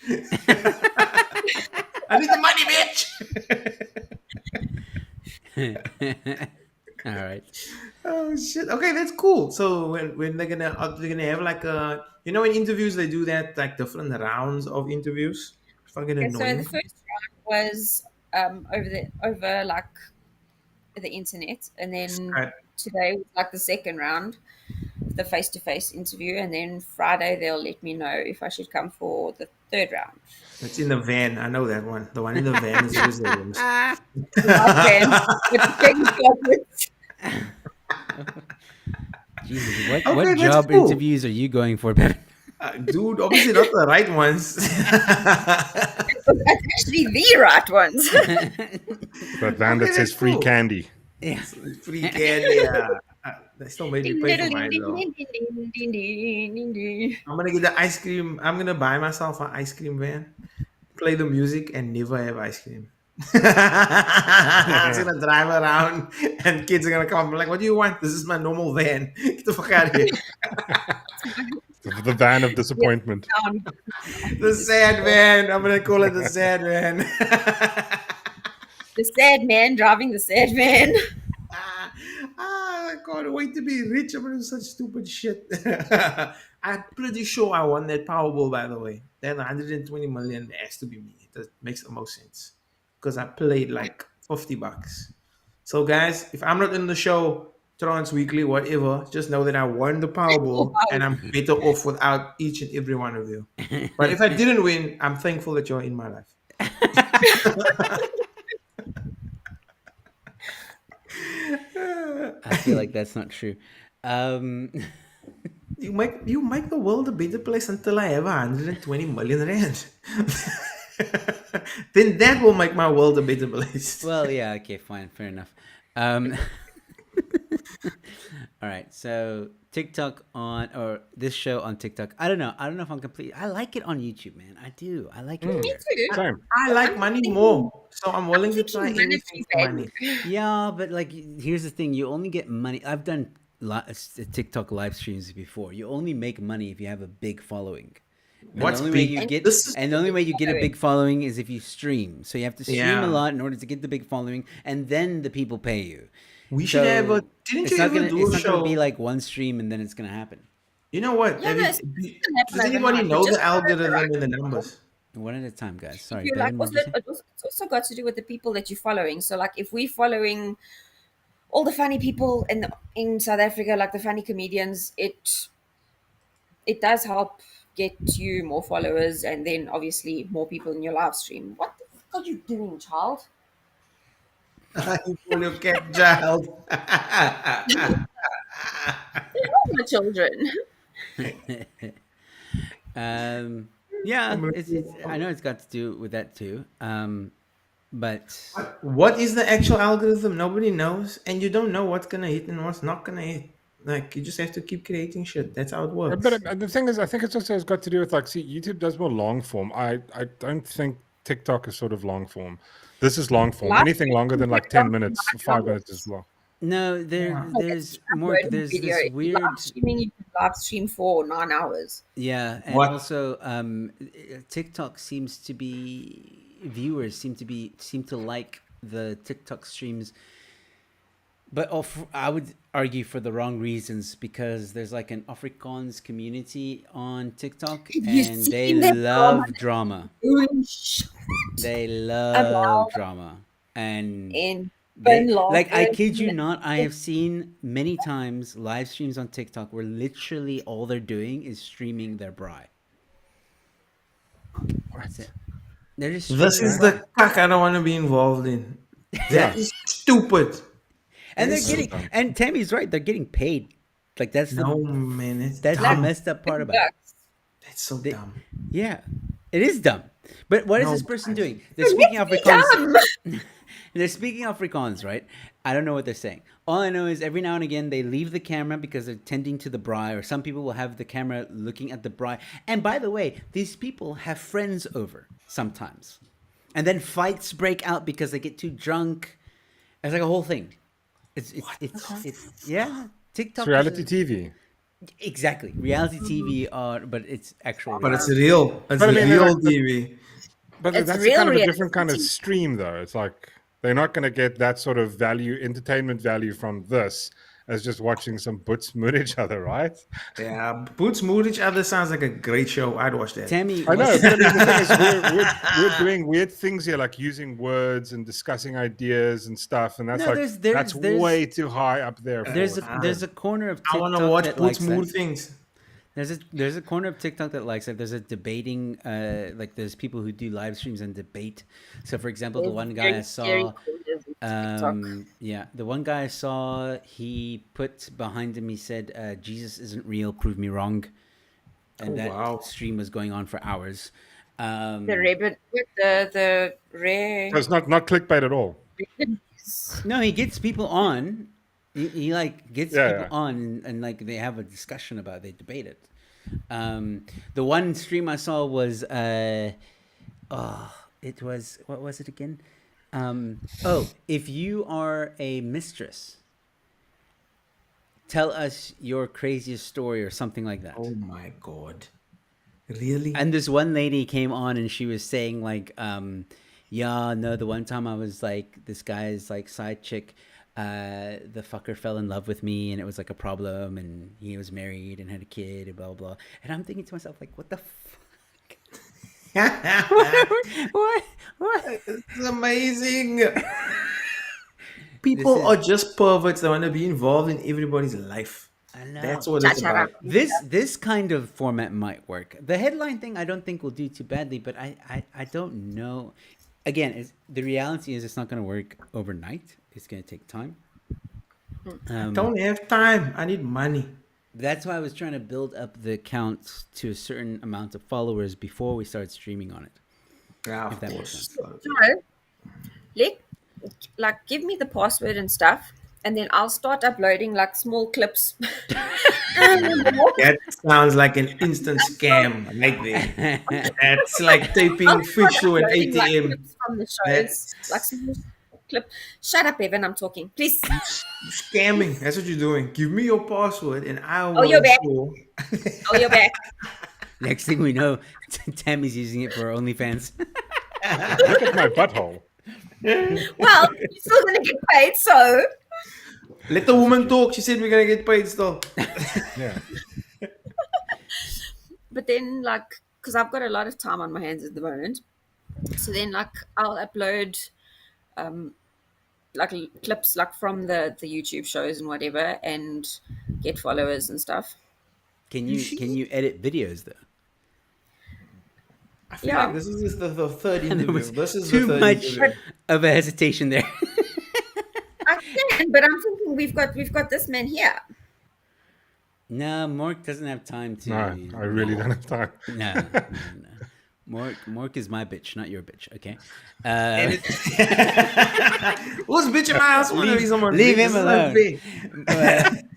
I need the money, bitch. All right. Oh shit. Okay, that's cool. So when they're gonna have like a in interviews they do that like different rounds of interviews. Fucking Okay, so annoying. the first round was over like the internet, and then Right. today was like the second round, the face-to-face interview, and then Friday they'll let me know if I should come for the third round. It's in the van. I know that one. The one in the van is always the worst. Okay, with the big chocolates. Jesus, what Okay, that's job cool. interviews are you going for, Bevan? Dude, obviously not the right ones. That's actually the right ones. That van that Okay, says that's free cool. candy. Yeah. Free candy. They still made me pay for mine though. I'm gonna get the ice cream. I'm gonna buy myself an ice cream van, play the music, and never have ice cream. I'm just gonna drive around, and kids are gonna come. I'm like, "What do you want? This is my normal van. Get the fuck out of here." The van of disappointment. The sad van. I'm gonna call it the sad van. The sad man driving the sad van. I can't wait to be rich. I'm gonna do such stupid shit. I'm pretty sure I won that Powerball, by the way. That 120 million has to be me. That makes the most sense. Because I played like $50. So guys, if I'm not in the show, Trans Weekly, whatever, just know that I won the Powerball and I'm better off without each and every one of you. But if I didn't win, I'm thankful that you're in my life. I feel like that's not true. You make the world a better place until I have 120 million rand. Then that will make my world a better place. Well, yeah, okay, fine, fair enough. All right, so TikTok or this show on TikTok. I don't know if I'm complete. I like it on YouTube, man. I do. I like it. Me there. too. I like money more, so I'm willing to try anything for money. Yeah, but like, here's the thing: you only get money. I've done TikTok live streams before. You only make money if you have a big following. What's the only big? way you get, and the only way you get a big following is if you stream. So you have to stream a lot in order to get the big following, and then the people pay you. We should have a. Didn't you ever do a It's not show? gonna be like one stream and then it's gonna happen. You know what? Yeah, Does anybody know the algorithm and the numbers? One at a time, guys. Sorry. You're like, it's also got to do with the people that you're following. So, like, if we're following all the funny people in South Africa, like the funny comedians, it does help get you more followers, and then obviously more people in your live stream. What the fuck are you doing, child? You get child. They're not my children. Yeah, I know it's got to do with that too. But what is the actual algorithm? Nobody knows, and you don't know what's gonna hit and what's not gonna hit. Like, you just have to keep creating shit. That's how it works. But the thing is, I think it's also has got to do with, like, see, YouTube does more long form. I don't think TikTok is sort of long form. This is long form. Anything longer than like 10 minutes, 5 minutes is long. No, there's more. There's this weird. Live streaming, you can live stream for 9 hours. Yeah, and also TikTok seems to be viewers seem to like the TikTok streams, but I would argue for the wrong reasons, because there's like an Afrikaans community on TikTok and they love drama. They love drama and. Like, I kid you not, I have seen many times live streams on TikTok where literally all they're doing is streaming their bride. That's it. They're just this is the cuck I don't want to be involved in. That is stupid. And they're getting, and Tammy's right, they're getting paid. Like, that's the dumb. messed up part about it. That's so dumb. Yeah, it is dumb. But what is this person doing? They're speaking Afrikaans. They're speaking Afrikaans, right? I don't know what they're saying. All I know is every now and again they leave the camera because they're tending to the braai, or some people will have the camera looking at the braai. And by the way, these people have friends over sometimes. And then fights break out because they get too drunk. It's like a whole thing. It's yeah. TikTok. It's reality TV. Exactly. Reality TV but it's actual. But it's real. It's real TV. But It's that's real kind of a reality. different kind of stream, though. It's like they're not going to get that sort of entertainment value from this as just watching some butts mood each other, right? Yeah, boots mood each other sounds like a great show. I'd watch that. Tammy, I know. But the thing is, we're doing weird things here, like using words and discussing ideas and stuff, and that's that's way too high up there. There's a corner of TikTok I want to watch that boots likes mood that. things. There's a corner of TikTok that likes it. There's a debating, like there's people who do live streams and debate. So, for example, the one guy I saw, the one guy I saw, he put behind him, he said, "Jesus isn't real, prove me wrong," and stream was going on for hours. The rare. So it's not clickbait at all. No, he gets people on. He like gets people on and like they have a discussion about it, they debate it. The one stream I saw was it was, what was it again? If you are a mistress, tell us your craziest story or something like that. Oh my god. Really? And this one lady came on and she was saying like, the one time I was like, this guy's like side chick, the fucker fell in love with me and it was like a problem and he was married and had a kid and blah, blah, blah. And I'm thinking to myself, like, what the fuck? What? It's amazing. People are just perverts that want to be involved in everybody's life. I know. That's what it's about. This kind of format might work. The headline thing I don't think will do too badly, but I don't know. Again, the reality is it's not going to work overnight. It's going to take time. I don't have time. I need money. That's why I was trying to build up the account to a certain amount of followers before we start streaming on it. Yeah, if that makes sense. So, like give me the password and stuff, and then I'll start uploading like small clips. That sounds like an instant scam right there. That's like taping fish to an Uploading, like, ATM. clips from the shows, like small clip. Shut up, Evan. I'm talking. Please. Scamming. That's what you're doing. Give me your password and I will. Oh, you're back. show- Oh, you're back. Next thing we know, Tammy's using it for her OnlyFans. Look at my butthole. Well, you're still gonna get paid, so. Let the woman talk. She said we're gonna get paid still. Yeah. But then, like, because I've got a lot of time on my hands at the moment, so then, like, I'll upload, like clips, like from the YouTube shows and whatever, and get followers and stuff. Can you edit videos though? I feel Yeah. like this is the third And there interview. was This is too the third much interview. of a hesitation there. I can, but I'm thinking we've got this man here. No, Mork doesn't have time to. No, I really don't have time. No. Mork is my bitch, not your bitch. Okay. Who's bitch in my house? Wanna be someone Leave big? him This is not alone. big.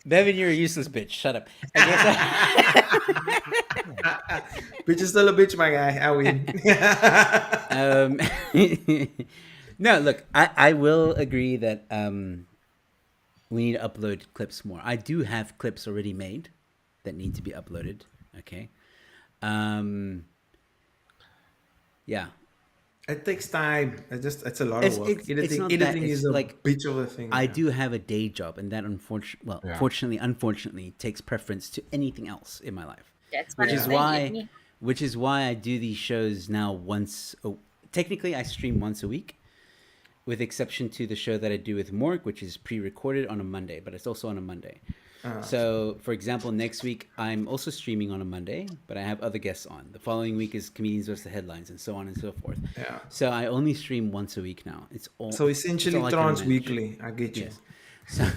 Bevan, you're a useless bitch. Shut up. Okay, Bitch is still a bitch, my guy. I win. No, look, I will agree that we need to upload clips more. I do have clips already made that need to be uploaded. Okay. Yeah. It takes time. It's a lot of work. It's Editing not that, is it's a like bitch of a thing. I do have a day job, and that unfortunately takes preference to anything else in my life. That's which what is I'm saying. which is why I do these shows now technically I stream once a week, with exception to the show that I do with Mork, which is pre-recorded on a Monday, but it's also on a Monday. So, for example, next week I'm also streaming on a Monday, but I have other guests on. The following week is Comedians vs. the Headlines, and so on and so forth. Yeah. So I only stream once a week now. It's all So essentially it's all I can manage. trans-weekly. I get you. Yes.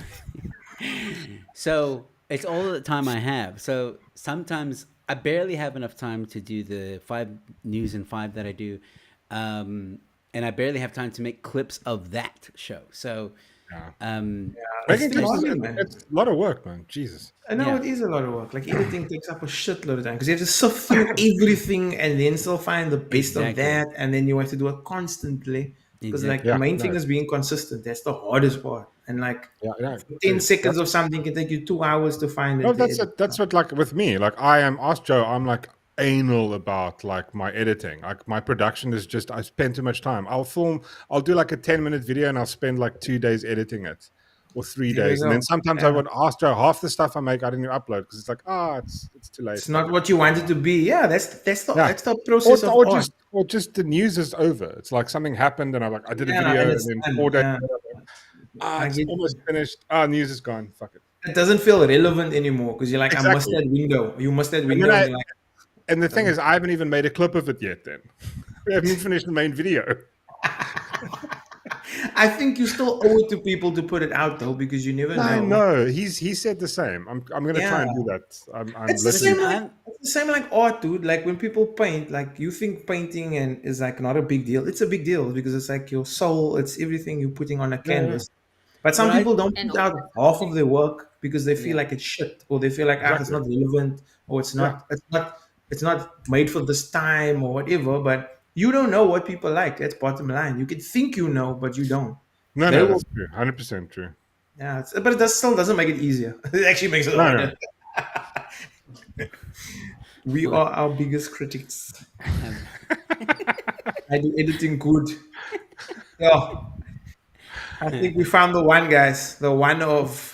So it's all the time I have. So sometimes I barely have enough time to do the 5 news and 5 that I do. And I barely have time to make clips of that show. So, Making It's clips still is hard, man. it's a lot of work, man. Jesus. I know it is a lot of work. Like editing takes up a shitload of time because you have to sift through everything and then still find the best of Exactly. that, and then you have to do it constantly. Because like Yeah, the main thing no. is being consistent. That's the hardest part. And like Yeah. 10 seconds of something can take you 2 hours to find it. No, that's what like with me. Like Ask Joe, I'm like anal about like my editing. Like my production is just I spend too much time. I'll do like a 10-minute video and I'll spend like 2 days editing it. Or 3 There you days. And then go. sometimes Yeah. I would ask Joe half the stuff I make I didn't even upload because it's like, it's too late. It's not what you want it to be. Yeah, that's the Yeah. that's the process or of art. just the news is over. It's like something happened and I'm like, I did a Yeah, video and and it's then done, 4 days yeah. later, I it's get- almost finished. News is gone. Fuck it. It doesn't feel relevant anymore because you're like, I missed Exactly. that window. You missed that And window. then And you're like, And the thing is, I haven't even made a clip of it yet. Then we haven't even finished the main video. I think you still owe it to people to put it out though, because you never I know. know he said the same. I'm going to try and do that. I'm It's the listening. same. It's the same like art, dude. Like when people paint, like you think painting and is like not a big deal. It's a big deal because it's like your soul. It's everything you're putting on a canvas. But some But I- people don't And put out half of their work because they feel like it's shit, or they feel like it's not relevant, or it's not made for this time or whatever. But you don't know what people like. That's bottom line. You can think you know, but you don't. No, They no, will- that's true. 100% true. Yeah, but it still doesn't make it easier. It actually makes it No, harder. We are our biggest critics. I do editing good. Yeah. I think we found the one, guys. The one of.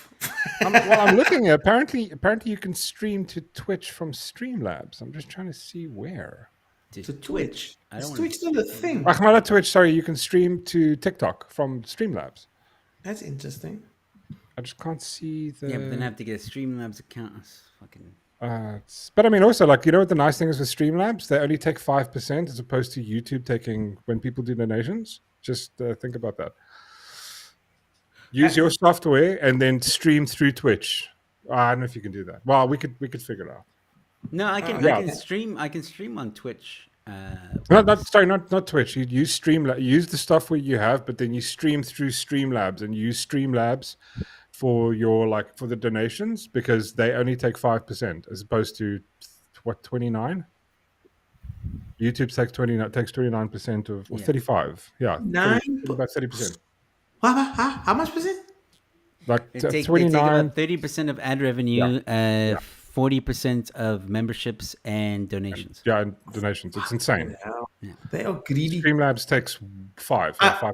I'm looking at apparently you can stream to Twitch from Streamlabs. I'm just trying to see where. To Twitch. I Is don't Twitch still a thing? Not Twitch. Sorry, you can stream to TikTok from Streamlabs. That's interesting. I just can't see the. Yeah, but then I have to get a Streamlabs account. That's fucking. But I mean, also, like, you know what the nice thing is with Streamlabs? They only take 5% as opposed to YouTube taking when people do donations. Just think about that. Use your software and then stream through Twitch. I don't know if you can do that. Well, we could figure it out. No, I can Yeah. I can stream on Twitch Not Twitch. You use Streamlabs. Use the software you have, but then you stream through Streamlabs and use Streamlabs for your for the donations because they only take 5% as opposed to 29. YouTube takes 29% of, or 35. Yeah, 9 about 30%. How much percent? Like They take 29. about 30% of ad revenue, 40% of memberships and donations. And donations. It's insane. They are greedy. Streamlabs takes 5. I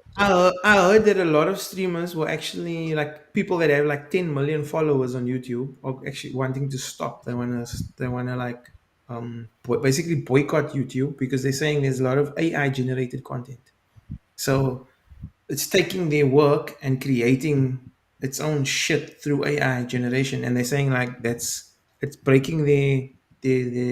heard that a lot of streamers were actually people that have 10 million followers on YouTube are actually wanting to stop. They wanna basically boycott YouTube because they're saying there's a lot of AI generated content. So it's taking their work and creating its own shit through AI generation, and they're saying it's breaking the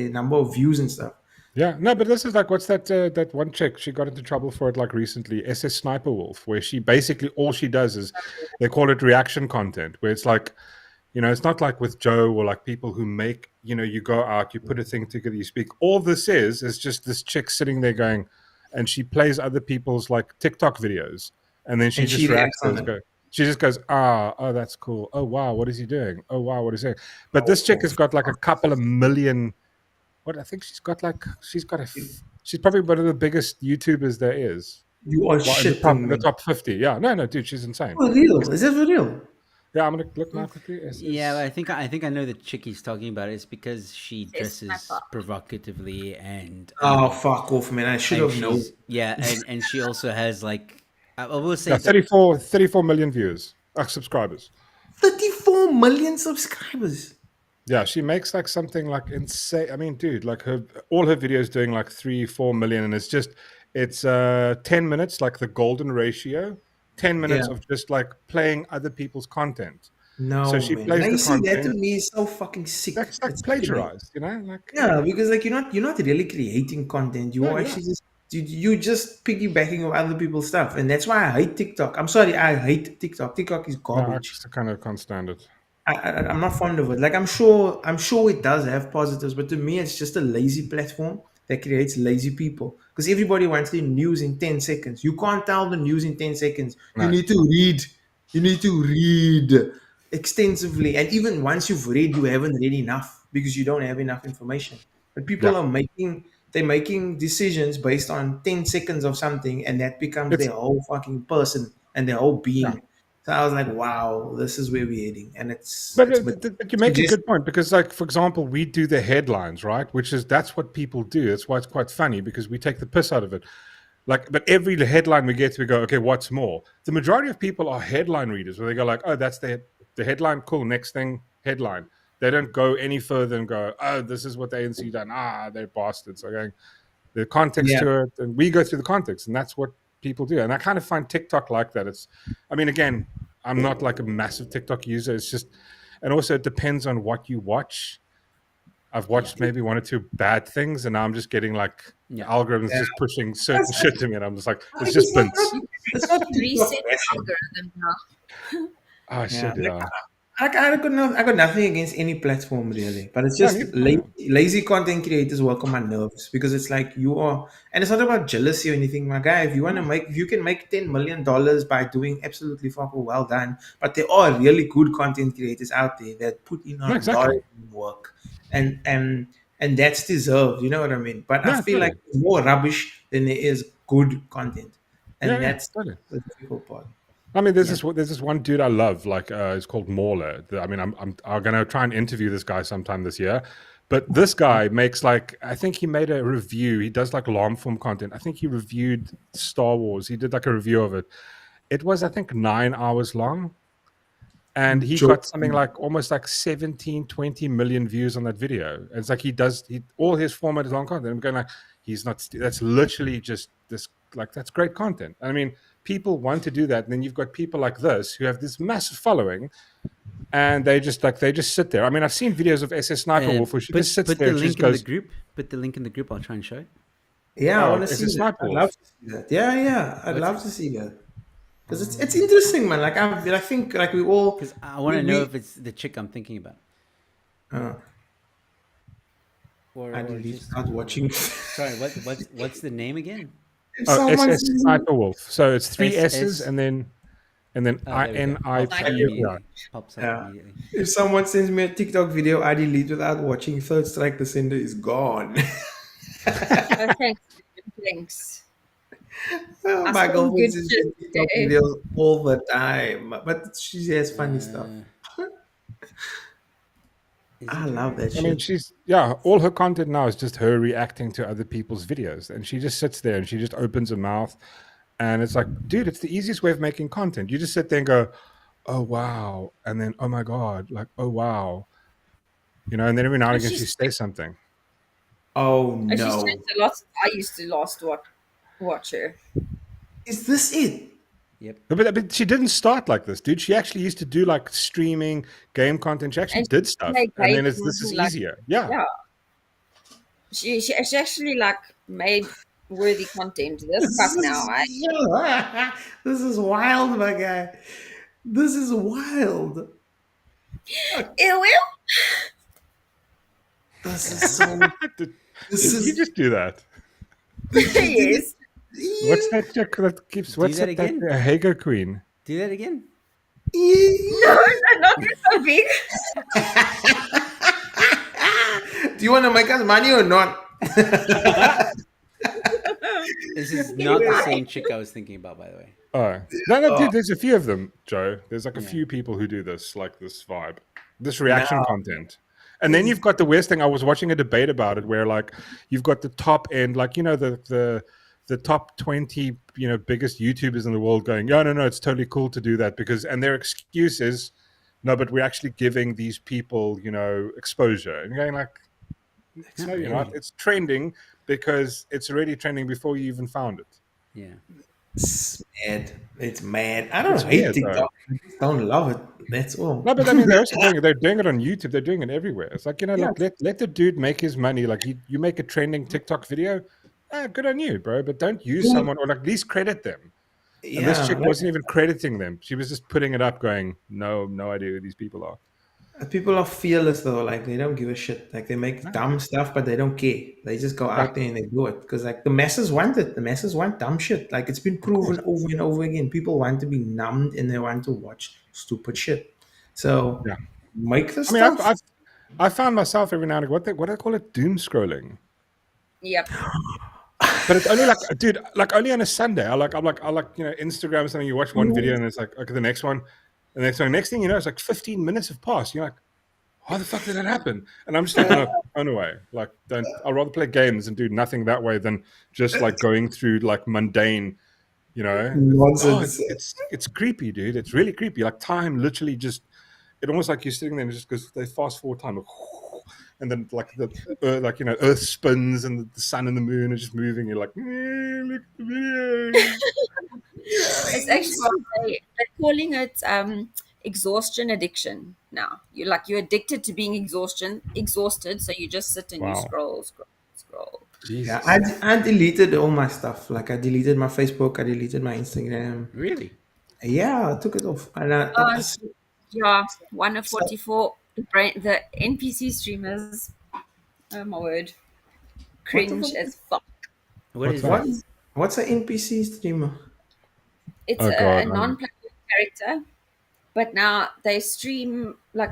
number of views and stuff. Yeah, no, but this is what's that one chick, she got into trouble for it recently, SS Sniper Wolf, where she basically, all she does is, they call it reaction content, where it's it's not like with Joe or people who make, you go out, you put a thing together, you speak. All this is just this chick sitting there going, and she plays other people's TikTok videos, and then she just reacts to those. She just goes, oh, that's cool. Oh, wow, what is he doing? Oh, wow, what is he doing? But this chick has got a couple of million. What I think she's probably one of the biggest YouTubers there is. You are shitting the top 50. Yeah, no, dude, she's insane. For real? Is that for real? Yeah, I'm gonna look now quickly. Yeah, I think I know the chick he's talking about. It's because she dresses provocatively and. Oh, fuck off, man! I should have known. Yeah, and she also has I will say 34 million views, subscribers. 34 million subscribers. Yeah, she makes something insane. I mean, dude, all her videos doing 3-4 million, and it's 10 minutes, the golden ratio, 10 minutes of just playing other people's content. No, so she plays the content. That to me is so fucking sick. That's plagiarized, Yeah, because you're not really creating content. You are actually just you just piggybacking on other people's stuff, and that's why I hate TikTok. I'm sorry, I hate TikTok. TikTok is garbage. I kind of can't stand it. I'm not fond of it. I'm sure it does have positives, but to me, it's just a lazy platform that creates lazy people. Because everybody wants the news in 10 seconds. You can't tell the news in 10 seconds. No. You need to read. You need to read extensively, and even once you've read, you haven't read enough because you don't have enough information. But people are making decisions based on 10 seconds of something, and that becomes their whole fucking person and their whole being. Yeah. So I was like, wow, this is where we're heading. And but you make a good point because, for example, we do the headlines, right? That's what people do. That's why it's quite funny because we take the piss out of it. But every headline we get to, we go, okay, what's more? The majority of people are headline readers where they go oh, that's the headline, cool, next thing, headline. They don't go any further and go, oh, this is what the ANC done. They're bastards. They're going, the context to it, and we go through the context, and that's what people do. And I kind of find TikTok like that. Again, I'm not a massive TikTok user. It's just, and also it depends on what you watch. I've watched maybe one or two bad things, and now I'm just getting algorithms just pushing certain shit to me, and I'm just it's just bins. It's not reset algorithm now. Oh shit! Yeah. I got nothing against any platform really, but it's just lazy content creators work on my nerves because it's you are, and it's not about jealousy or anything, my guy. If you can make $10 million by doing absolutely fucking well done, but there are really good content creators out there that put in a lot of work, and that's deserved. You know what I mean? But I feel like there's more rubbish than there is good content, and that's the difficult part. There's this one dude I love, it's called Mauler. I'm gonna try and interview this guy sometime this year. But this guy makes I think he made a review. He does long form content. I think he reviewed Star Wars. He did a review of it. It was I think 9 hours long, and he got something almost 17, 20 million views on that video. It's all his format is long content. I'm going he's not. That's literally just this. That's great content. People want to do that, and then you've got people like this who have this massive following, and they just sit there. I've seen videos of SS Sniper Wolf where she just sits there. Put the link in the group. I'll try and show it. Yeah, I want to see that. I'd love to see that. Yeah, I'd love to see that because it's interesting, man. I think we all. Because I want to know if it's the chick I'm thinking about. Or, I or deleted just without watching. sorry, what's the name again? Oh, Someone SS sends me- Sniper Wolf. So it's three S's SS. and then Oh, there we go. INIP. Pops up Yeah. immediately. Pops up Yeah. immediately. If someone sends me a TikTok video, I delete without watching. Third strike, the sender is gone. Oh, thanks. Oh, I my saw girlfriend good sends shit me TikTok today. videos all the time, but she has funny stuff. I love that I mean, shit. all her content now is just her reacting to other people's videos. And she just sits there and she just opens her mouth. And it's like, dude, it's the easiest way of making content. You just sit there and go, oh, wow. And then, oh, my God. Like, oh, wow. You know, and then every now and again she says something. Oh, And she's no. changed a lot since I used to last watch her. Is this it? Yep. But she didn't start like this, dude. She actually used to do like streaming, game content. She actually And did she stuff. made And then games this is and, like, easier. Yeah. Yeah. She actually like made worthy content. This fuck now, eh? This is wild, my guy. This is wild. Ew. This is so. Did This you is. just do that? Yes. What's that chick that keeps? What's that that? again. That Hager Queen. Do that again. No, not so big. Do you want to make us money or not? This is not the same chick I was thinking about, by the way. Oh no, dude. There's a few of them, Joe. There's like a few people who do this, like this vibe, this reaction No. content. And then you've got the worst thing. I was watching a debate about it, where like you've got the top end, like you know the top 20, you know, biggest YouTubers in the world going, no, it's totally cool to do that because, and their excuse is, no, but we're actually giving these people, you know, exposure. And you're going like, no, you're not. It's trending because it's already trending before you even found it. Yeah. It's mad. It's mad. I don't It's hate weird, TikTok. I just don't love it. That's all. No, but I mean, they're also they're doing it on YouTube. They're doing it everywhere. It's like, you know, look, let the dude make his money. Like you make a trending TikTok video, good on you, bro. But don't use someone, or like at least credit them. And this chick wasn't even crediting them. She was just putting it up going, no idea who these people are. People are fearless though. Like they don't give a shit. Like they make dumb stuff, but they don't care. They just go out there and they do it because like the masses want it. The masses want dumb shit. Like it's been proven over and over again. People want to be numbed and they want to watch stupid shit. So make the stuff. I mean, I found myself every now and again, what do they call it? Doom scrolling. Yep. But it's only like, dude, like only on a Sunday. I like, you know, Instagram or something. You watch one video and it's like, okay, the next one. The next one. Next thing you know, it's like 15 minutes have passed. You're like, how the fuck did that happen? And I'm just like, no, phone away. Like, I'd rather play games and do nothing that way than just like going through like mundane, you know. Nonsense. It's creepy, dude. It's really creepy. Like time literally just, it almost like you're sitting there and just because they fast forward time. Like, and then like like you know, Earth spins and the sun and the moon are just moving. You're like, look at the video. It's actually they're calling it exhaustion addiction now. You're addicted to being exhausted, so you just sit and you scroll. Yeah, I deleted all my stuff. Like I deleted my Facebook, I deleted my Instagram. Really? Yeah, I took it off. And yeah, 1 of 44. The NPC streamers. Oh my word, cringe as fuck. What's an NPC streamer? It's a non-playable character, but now they stream like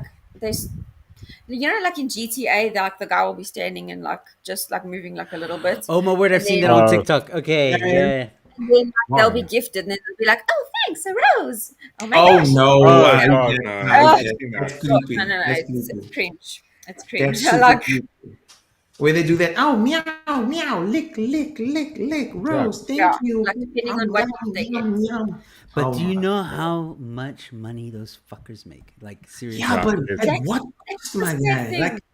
you know, like in GTA, like the guy will be standing and like just like moving like a little bit. Oh my word, I've seen that on TikTok. Okay, yeah. And then they'll be gifted, and then they'll be like, "Oh, thanks, a rose." Oh my Oh gosh. no! That's creepy. No, That's it's creepy. cringe. It's That's cringe. super Like, creepy. Where they do that? Oh, meow, meow, lick, rose. Thank you. like depending on what they get. But do you know how much money those fuckers make? Like seriously. Yeah, but at what cost, my guy? Like,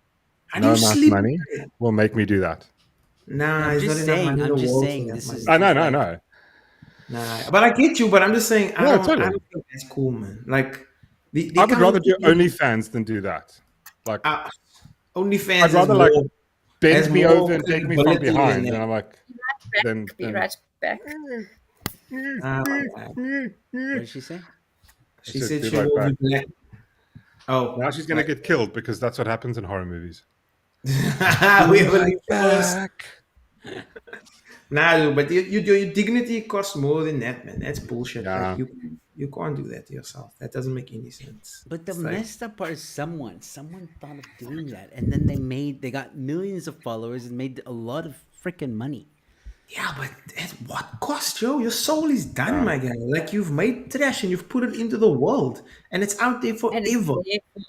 how do No you enough sleep? money will make me do that. Nah, I'm it's just not enough saying. money in I'm the just world saying. for This that is. money. I know. Nah, but I get you. But I'm just saying, I Yeah, don't totally. think that's cool, man. Like, the I would kind rather of do people- OnlyFans than do that. Like, OnlyFans. I'd rather is like more- bend has me more over and take me from credibility than behind, that. and I'm like, then Be right back. What did she say? She Just said be she right will back. be black. Oh, now she's gonna get killed because that's what happens in horror movies. We will leave first. Nah, but your dignity costs more than that, man. That's bullshit. Yeah. Like you can't do that to yourself. That doesn't make any sense. But the It's like- messed up part is someone thought of doing that, and then they got millions of followers and made a lot of freaking money. Yeah, but at what cost, Joe? Your soul is done, my guy. Like you've made trash and you've put it into the world, and it's out there And it's forever. there for-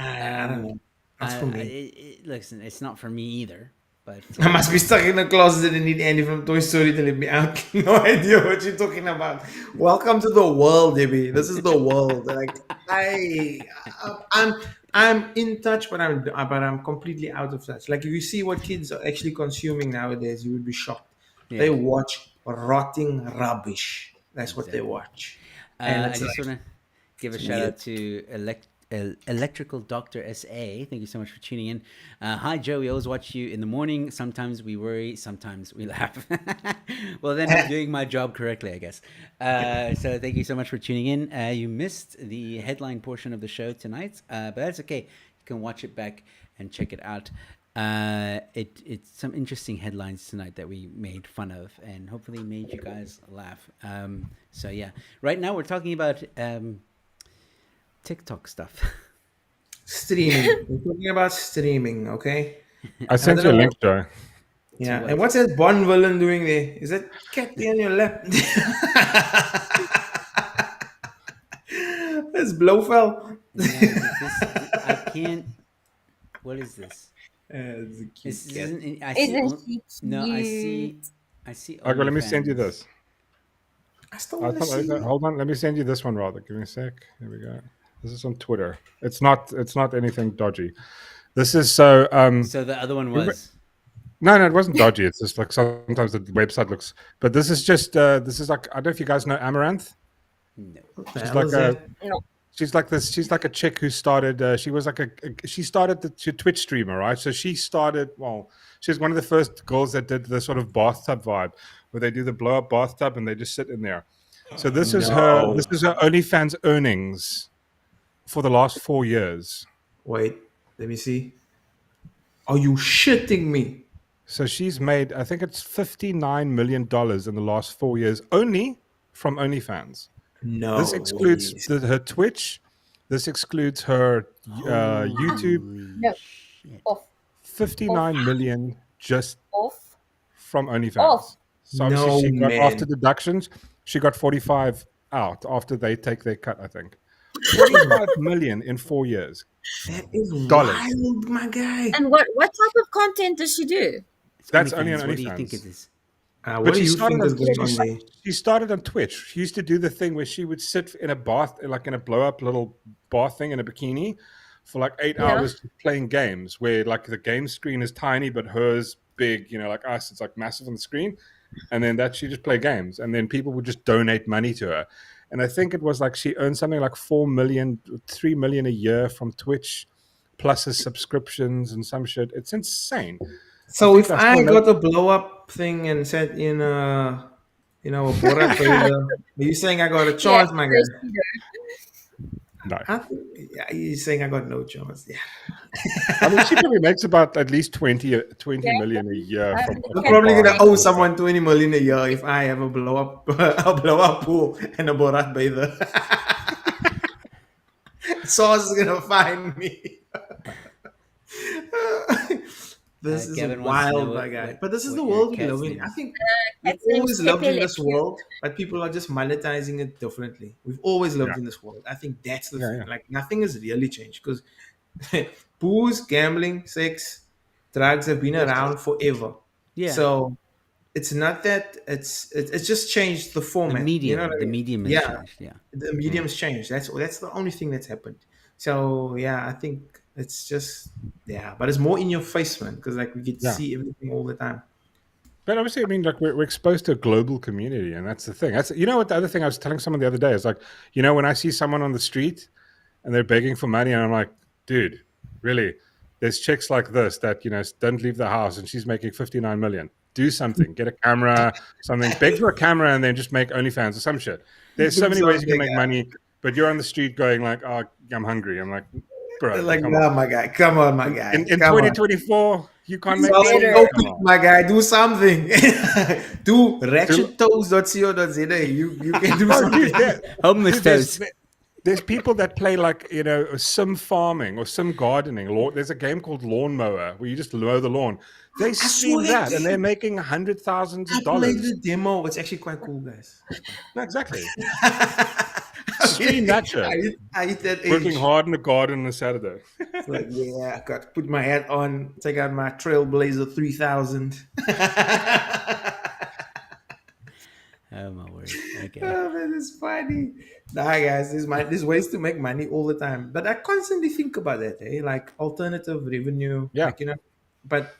I don't know. That's for me. Listen, it's not for me either. But I must be stuck in a closet and need Andy from Toy Story to let me out. No idea what you're talking about. Welcome to the world, Debbie. This is the world. Like I'm in touch, but I'm completely out of touch. Like if you see what kids are actually consuming nowadays, you would be shocked. Yeah. They watch rotting rubbish. That's what they watch. And I it's just like- want to give a it's shout weird. out to Electrical Doctor SA. Thank you so much for tuning in. Hi, Joe. We always watch you in the morning. Sometimes we worry, sometimes we laugh. Well, then I'm doing my job correctly, I guess. So thank you so much for tuning in. You missed the headline portion of the show tonight, but that's okay. You can watch it back and check it out. It's some interesting headlines tonight that we made fun of and hopefully made you guys laugh. So yeah, right now we're talking about TikTok stuff. Streaming. We're talking about streaming, okay? I sent you a link, Joe. Yeah, and what's that Bond villain doing there? Is that cat there on your lap? That's Blofeld. I can't. What is this? It's a cute This cat. isn't. I Isn't see. she No, I cute? see. Okay, let me send you OnlyFans. this. I still want to see. Hold on, let me send you this one rather. Give me a sec. Here we go. This is on Twitter. It's not anything dodgy. This is so So the other one was. no, it wasn't dodgy. It's just like sometimes the website looks. But this is just this is like I don't know if you guys know Amaranth. No. She's like No. she's like this. She's like a chick who started. She was like she started the Twitch streamer, right? So she started. Well, she's one of the first girls that did the sort of bathtub vibe, where they do the blow up bathtub and they just sit in there. So this is her. This is her OnlyFans earnings for the last 4 years. Wait, let me see. Are you shitting me? So she's made, I think it's $59 million in the last 4 years only from OnlyFans. No. This excludes her Twitch. This excludes her YouTube. No. Off. 59 million just Off. from OnlyFans. Off. So obviously No, she got, man. after deductions, she got 45 out after they take their cut, I think. 45 million in 4 years. That is Dollars. wild, my guy. And what type of content does she do? That's only on OnlyFans. What do you OnlyFans. think it is? What But do she you started think is going on on there? she started on Twitch. She used to do the thing where she would sit in a bath, like in a blow up little bath thing in a bikini for like 8 hours playing games where like the game screen is tiny, but hers big, you know, like us, it's like massive on the screen. And then that she just play games. And then people would just donate money to her. And I think it was like she earned something like 3 million a year from Twitch, plus her subscriptions and some shit. It's insane. So think if that's I one got a blow up thing and said a Borat trailer, are you saying I got a chance, my guy? No. You're saying I got no chance. Yeah. I mean, she probably makes about at least 20 million a year. I'm probably gonna owe someone 20 million a year if I have a blow up pool and a Borat bather. Sauce is gonna find me. This is Gavin wants to know wild, what- my guy. what- But this is what the your world we cat's live in. name I is. think Cat's we've name's always lived in Pepe this Le Pew. world, but people are just monetizing it differently. We've always lived Yeah. in this world. I think that's the Yeah, thing. yeah. Like nothing has really changed because booze, gambling, sex, drugs have been around forever. Yeah. So it's not that it's just changed the format. The medium. You know what I The mean? medium has Yeah. changed. Yeah. The medium's changed. That's the only thing that's happened. So yeah, I think it's just but it's more in your face, man, because like we get to Yeah. see everything all the time. But obviously, I mean, like we're exposed to a global community, and that's the thing. That's what the other thing I was telling someone the other day is like, when I see someone on the street and they're begging for money, and I'm like, dude, really? There's chicks like this that don't leave the house, and she's making 59 million. Do something. Get a camera, something. Beg for a camera, and then just make OnlyFans or some shit. There's so many ways you can make money, but you're on the street going like, oh, I'm hungry. I'm like, bro. Like, come no, on. my guy. Come on, my guy. In Come on. 2024, you can't make Self money. help, Come on. my guy. Do something. Do ratchettoes.co.za. You can do Oh, something. dude, Homeless toes. there's people that play like, you know, sim farming or sim gardening. There's a game called Lawnmower where you just mow the lawn. They stream that and they're making $100,000 I of played dollars. the demo. It's actually quite cool, guys. No, exactly. Stream that shit. I hit that age. Working hard in the garden on a Saturday. It's like, yeah, I got to put my hat on, take out my Trailblazer 3000. Oh my word. Okay. Oh, man, it's funny. Nah, guys, there's ways to make money all the time. But I constantly think about that, like alternative revenue. Yeah. Like, you know, but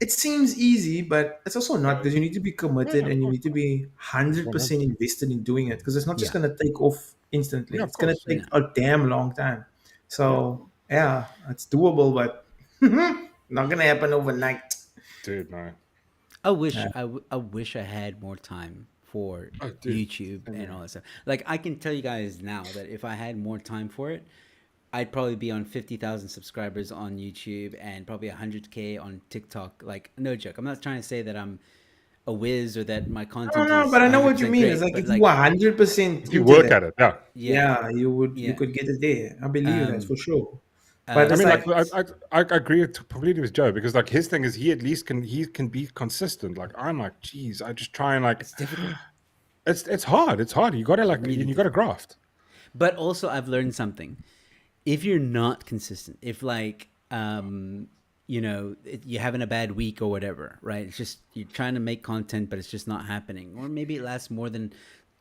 it seems easy, but it's also not, because you need to be committed and you need to be 100% invested in doing it, because it's not just going to take off instantly. Yeah, of it's going to course, take a damn long time. So, yeah, it's doable, but not going to happen overnight. Dude, no. I wish I had more time for YouTube and all that stuff. Like, I can tell you guys now that if I had more time for it, I'd probably be on 50,000 subscribers on YouTube and probably 100K on TikTok. Like, no joke. I'm not trying to say that I'm a whiz or that my content. No, but I know what you mean. Great, it's like but if you 100% you work at it, yeah, you could get it there. I believe that for sure. But I mean, I agree completely with Joe, because like his thing is he at least can be consistent. Like I'm like, geez, I just try and like it's difficult. It's hard. It's hard. You gotta you gotta graft. But also, I've learned something. If you're not consistent, if like you know, you're having a bad week or whatever, right? It's just you're trying to make content, but it's just not happening, or maybe it lasts more than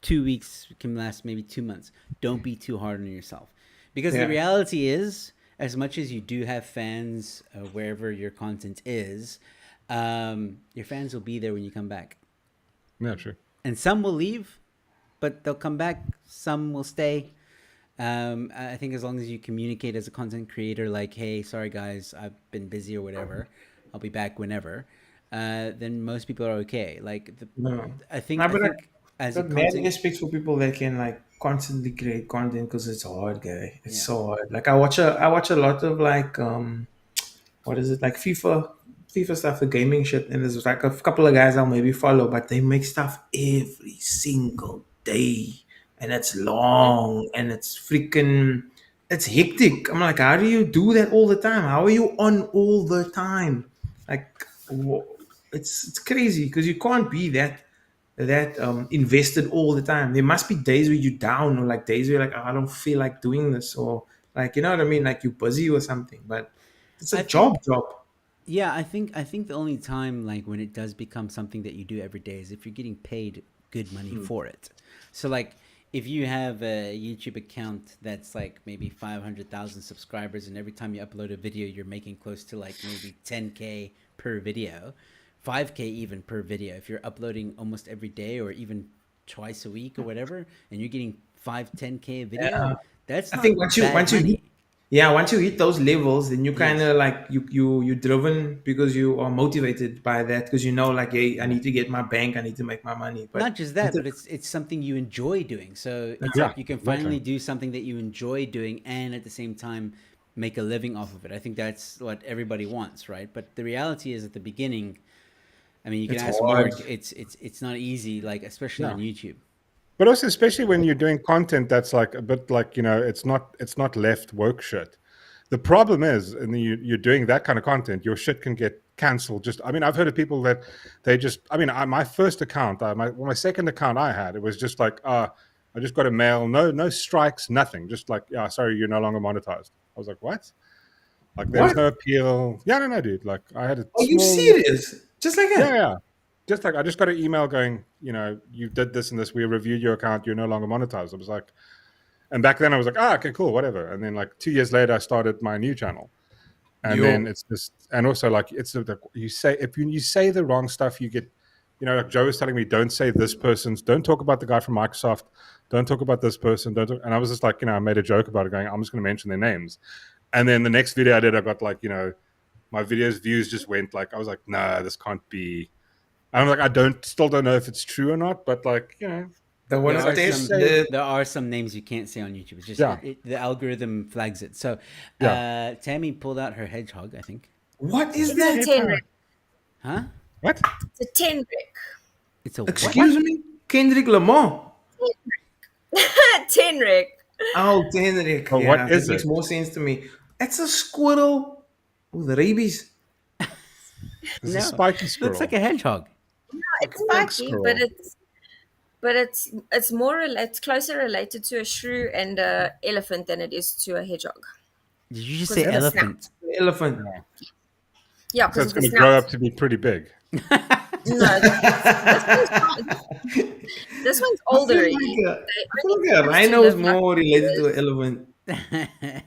2 weeks. It can last maybe 2 months. Don't be too hard on yourself, because the reality is, as much as you do have fans wherever your content is, your fans will be there when you come back. Yeah, true. And some will leave, but they'll come back. Some will stay. I think as long as you communicate as a content creator, like, hey, sorry guys, I've been busy or whatever, I'll be back whenever, then most people are okay. Like, I think as a content aspects for people that can like constantly create content, because it's hard, guy. It's so hard. Like I watch a lot of like what is it, like FIFA stuff, the gaming shit, and there's like a couple of guys I'll maybe follow, but they make stuff every single day, and it's long and it's hectic. I'm like, how do you do that all the time? How are you on all the time? Like, it's crazy, because you can't be that invested all the time. There must be days where you're down, or like days where you're like, oh, I don't feel like doing this, or like, you know what I mean, like you're busy or something. But it's a job. Yeah, I think the only time like when it does become something that you do every day is if you're getting paid good money for it. So like, if you have a YouTube account that's like maybe 500,000 subscribers, and every time you upload a video you're making close to like maybe 10K per video, 5K even per video, if you're uploading almost every day or even twice a week or whatever, and you're getting 5-10K a video, that's not, I think once you hit those levels, then you kind of like you're driven, because you are motivated by that, because you know, like, hey, I need to get my bank, I need to make my money. But not just that, but it's something you enjoy doing. So it's like you can finally do something that you enjoy doing, and at the same time make a living off of it. I think that's what everybody wants, right? But the reality is, at the beginning, I mean, you can ask Mark, it's not easy, like, especially on YouTube. But also, especially when you're doing content that's like a bit like, you know, it's not left woke shit. The problem is, and you're doing that kind of content, your shit can get canceled. I mean, I've heard of people that they just, I mean, my first account, my second account I had, it was just like, I just got a mail, no strikes, nothing. Just like, sorry, you're no longer monetized. I was like, what? Like, there was no appeal. Yeah, no, dude. Like, I had a Are you serious? Just like that? Yeah. Just like, I just got an email going, you know, you did this and this, we reviewed your account, you're no longer monetized. I was like, and back then I was like, okay, cool, whatever. And then like 2 years later, I started my new channel. And then it's just, and also like, it's like, you say, if you say the wrong stuff, you get, you know, like Joe was telling me, don't say this person's, don't talk about the guy from Microsoft, don't talk about this person, and I was just like, you know, I made a joke about it going, I'm just going to mention their names. And then the next video I did, I got like, you know, my videos views just went like, I was like, nah, this can't be. I'm like, still don't know if it's true or not, but like, you know, The one There are, test some, the there are some names you can't say on YouTube. It's just Yeah. the algorithm flags it. So Tammy pulled out her hedgehog, I think. what is It's a that? Tenric. Huh? What? It's a Tenric. It's a Excuse me, Kendrick Lamar. Tenric. Oh, Tenric. Oh, yeah, what is that makes it? more sense to me. It's a squirrel with rabies. It's a spiky squirrel. Looks like a hedgehog. No, it's spiky, squirrel. but it's more it's closer related to a shrew and a elephant than it is to a hedgehog. Did you just 'Cause say of the elephant? Elephant. Yeah, So because it's of the going to grow snout. up to be pretty big. No, this one's older I already. feel like a rhino is more related to an elephant.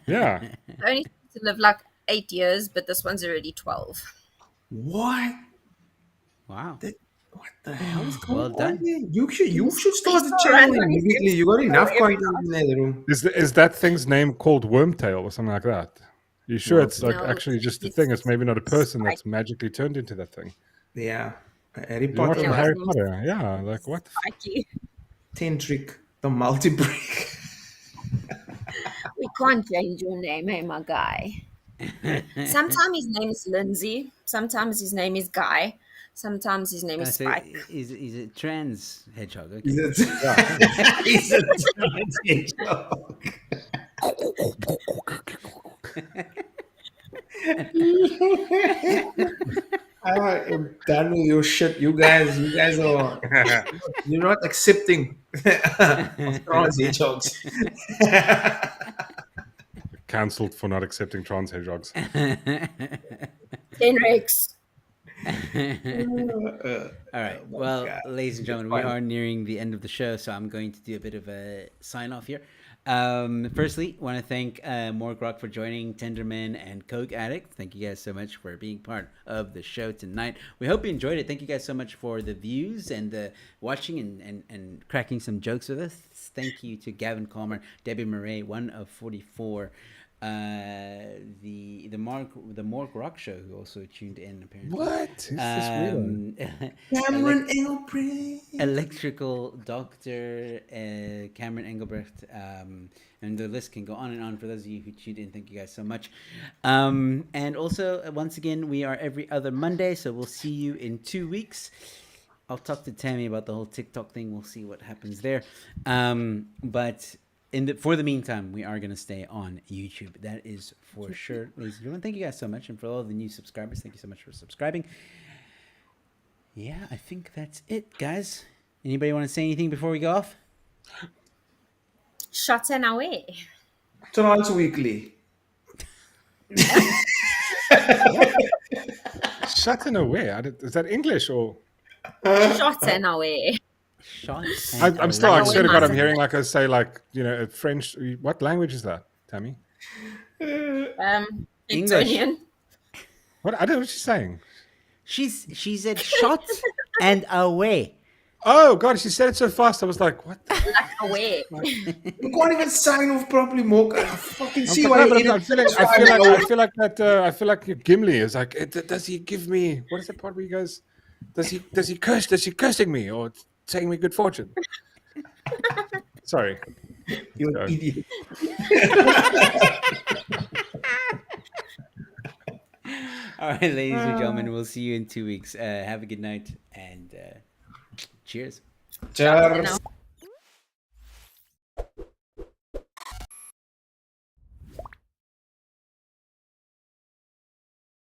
Yeah. They only seem to live like 8 years, but this one's already 12. What? Wow. What the hell is going Well on done. here? You should start the so channel random. immediately. You got enough content in that room. Is that thing's name called Wormtail or something like that? You sure it's like No, actually just a it's- thing? It's maybe not a person that's magically turned into that thing. Yeah. Harry You watch Potter. from No, Harry it's- Potter? Yeah, like what? the Spiky. Tentric, the multi-brick. We can't change your name, hey, my guy. Sometimes his name is Lindsay. Sometimes his name is Guy. Sometimes his name is So Spike. is it trans hedgehog? Okay. He's a he's a trans hedgehog. I am done with your shit. You guys are you're not accepting of trans hedgehogs. Cancelled for not accepting trans hedgehogs. Tenrex. All right. Well, ladies and gentlemen, we are nearing the end of the show, so I'm going to do a bit of a sign off here. Firstly, want to thank Morg Rock for joining, Tenderman and Coke Addict. Thank you guys so much for being part of the show tonight. We hope you enjoyed it. Thank you guys so much for the views and the watching and cracking some jokes with us. Thank you to Gavin Calmer, Debbie Murray, 1 of 44. The Morg Rock Show, who also tuned in apparently. What? Who's this weirdo? Cameron Engelbrecht. Electrical Doctor Cameron Engelbrecht, and the list can go on and on. For those of you who tuned in, thank you guys so much. And also, once again, we are every other Monday, so we'll see you in 2 weeks. I'll talk to Tammy about the whole TikTok thing. We'll see what happens there. But for the meantime, we are going to stay on YouTube. That is for sure. Ladies and gentlemen, thank you guys so much. And for all the new subscribers, thank you so much for subscribing. Yeah, I think that's it, guys. Anybody want to say anything before we go off? Shut and away. Trans Weekly. Shut in away. Is that English or? Shut and away. I'm still, I swear to God, I'm hearing like I say, like, you know, French. What language is that, Tammy? Estonian. What? I don't know what she's saying. She said shot and away. Oh God, she said it so fast. I was like, what? Like away. You can't even sign off properly, Morg. I fucking see I why feel like Gimli is like, does he give me, what is the part where he goes, does he curse? Does he cursing me or saying me good fortune? Sorry. You're an idiot. All right, ladies and gentlemen, we'll see you in 2 weeks. Have a good night and cheers. Cheers.